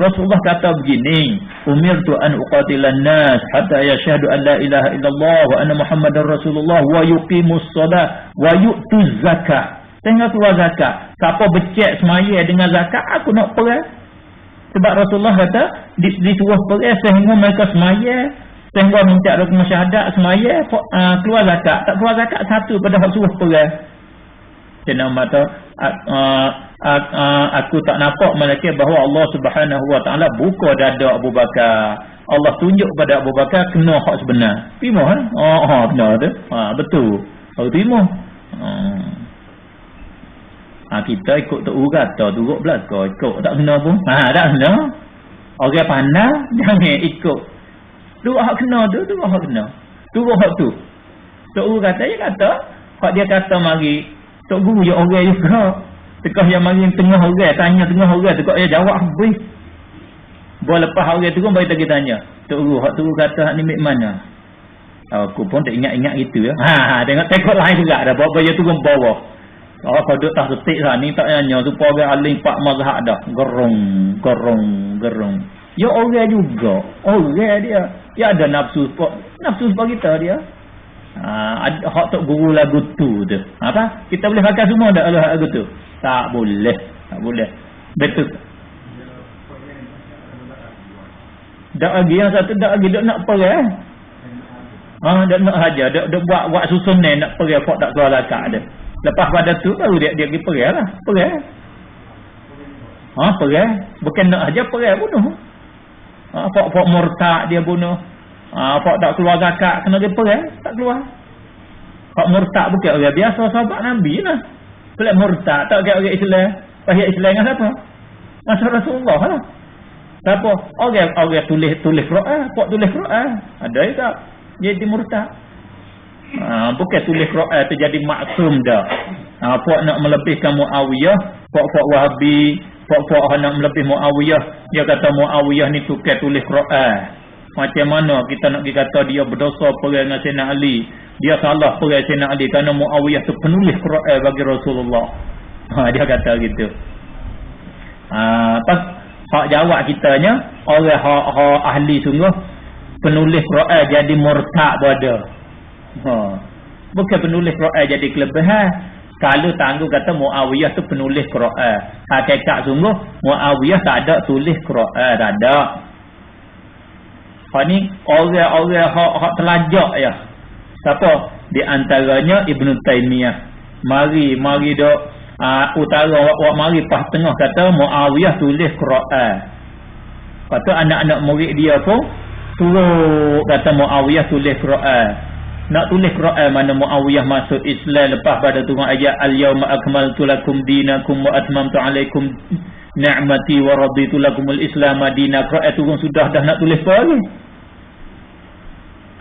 Rasulullah kata begini, umirtu an uqatilan nas hatta yashhadu an la ilaha illallah wa anna muhammadar rasulullah wa yuqimus salat wa yu'tuz zakat. Sehingga keluar zakat. Siapa becek semaya dengan zakat, aku nak perang. Sebab Rasulullah kata disuruh perang sehingga mereka semaya, sehingga minta rukun syahadat semaya, keluar zakat. Tak keluar zakat satu pada hak suruh perang. Kena mata aku tak nampak malaikat bahawa Allah Subhanahu wa taala buka dada Abu Bakar. Allah tunjuk kepada Abu Bakar kena hak sebenar. Terima benar tu. Betul. Kalau terima. Kita ikut tok kata turut belaka ikut tak kena pun. Tak kena. Orang pandai jangan ikut. Tu hak kena tu hak kena. Turut hak tu. Tok kata dia kata, hak dia kata mari tok guru ya orang juga. Tekah yang mari tengah orang, tanya tengah orang, tekak dia jawab habis. Boleh lepas orang tu pun bagi tadi tanya. Tok guru, hak tu kata hak ni mik mana? Aku pun tak ingat-ingat gitu ya. Tengok lain juga dah bawa baju tu pun bawah. Kalau duk tak setik lah ni tak nanya supaya orang alim pak mazhab dah. Gerung. Ya orang juga. Orang dia. Ya ada nafsu sebab kita dia. Hak tok guru lagu tu. Apa? Kita boleh pakai semua tak lagu tu? Tak boleh. Betul. Dak lagi yang satu dak lagi dak nak perang. Dak nak haja, dak buat susun ni nak perang kok tak keluar zakat ada. Lepas pada tu baru dia pergi perang lah. Perang. Perang. Bukan nak haja perang bunuh. Pok murtad dia bunuh. Pok tak keluar zakat kena dia perang, tak keluar. Pok murtad bukan orang biasa sahabat Nabi lah. Pelak murtad tak kira orang Islam. Pahit Islam dengan siapa? Masa Rasulullah lah. Siapa? Orang tulis Quran, pok tulis Quran. Ada tak? Jadi murtad. Bukan tulis Quran tu jadi maksum dah. Pok nak melebihkan Muawiyah, pok Wahabi, pok nak melebih Muawiyah. Dia kata Muawiyah ni tukar tulis Quran. Macam mana kita nak kata dia berdosa perang dengan Sayyidina Ali? Dia salah perang Sayyidina Ali kerana Muawiyah tu penulis Quran bagi Rasulullah. Dia kata gitu. Pas hak jawab kitanya, orang hak ahli sungguh penulis Quran jadi murtad pada. Bukan penulis Quran jadi kelebihan. Kalau tangguh kata Muawiyah tu penulis Quran, hakikat sungguh Muawiyah tak ada tulis Quran, tak ada. Hak ni orang-orang hak telajak ya. Siapa? Di antaranya Ibnu Taimiyah. Mari dok utara awak mari pas tengah kata Muawiyah tulis Quran. Kata anak-anak murid dia pun suruh kata Muawiyah tulis Quran. Nak tulis Quran mana Muawiyah masuk Islam lepas pada turun ayat al-yauma akmaltu lakum dinakum wa atmamtu alaikum ni'mati wa raditu lakumul Islam madina. Quran turun sudah dah nak tulis apa lagi?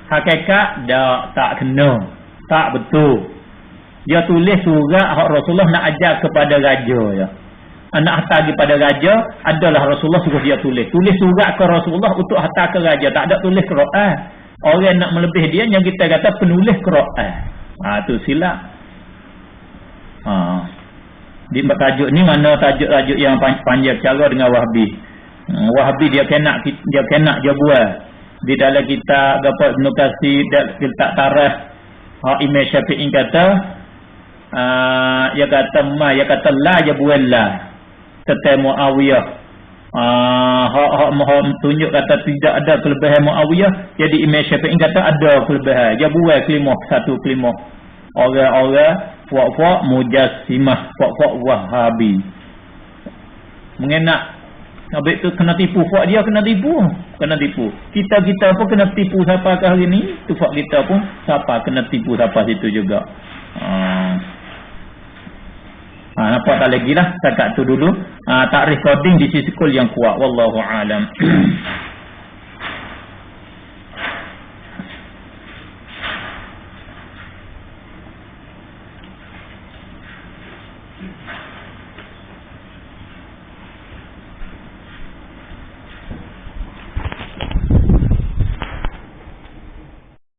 Hakikat tak kena. Tak betul. Dia tulis surat hak Rasulullah nak ajar kepada raja ya. Nak hantar kepada raja adalah Rasulullah suruh dia tulis. Tulis surat ke Rasulullah untuk hantar ke raja. Tak ada tulis Quran. Orang nak melebih dia yang kita kata penulis Quran. Tu silap. Di tajuk ni mana tajuk-tajuk yang panjang cara dengan Wahabi. Wahabi dia kena dia buat di dalam kitab dapat notasi kitab tarikh Imam Syafi'i kata dia kata la ya bualla tentang Muawiyah hak tunjuk kata tidak ada kelebihan Muawiyah, jadi Imam Syafi'i kata ada kelebihan. Dia buat kelimah, satu kelimah. Orang-orang puak-puak Mujassimah, puak-puak Wahabi. Mengenak habis tu kena tipu, puak dia kena tipu. Kita pun kena tipu siapa ke hari ni, tu puak kita pun siapa kena tipu siapa situ juga. Nampak tak lagi lah, setakat tu dulu. Tak recording di sisi yang kuat. Wallahu alam.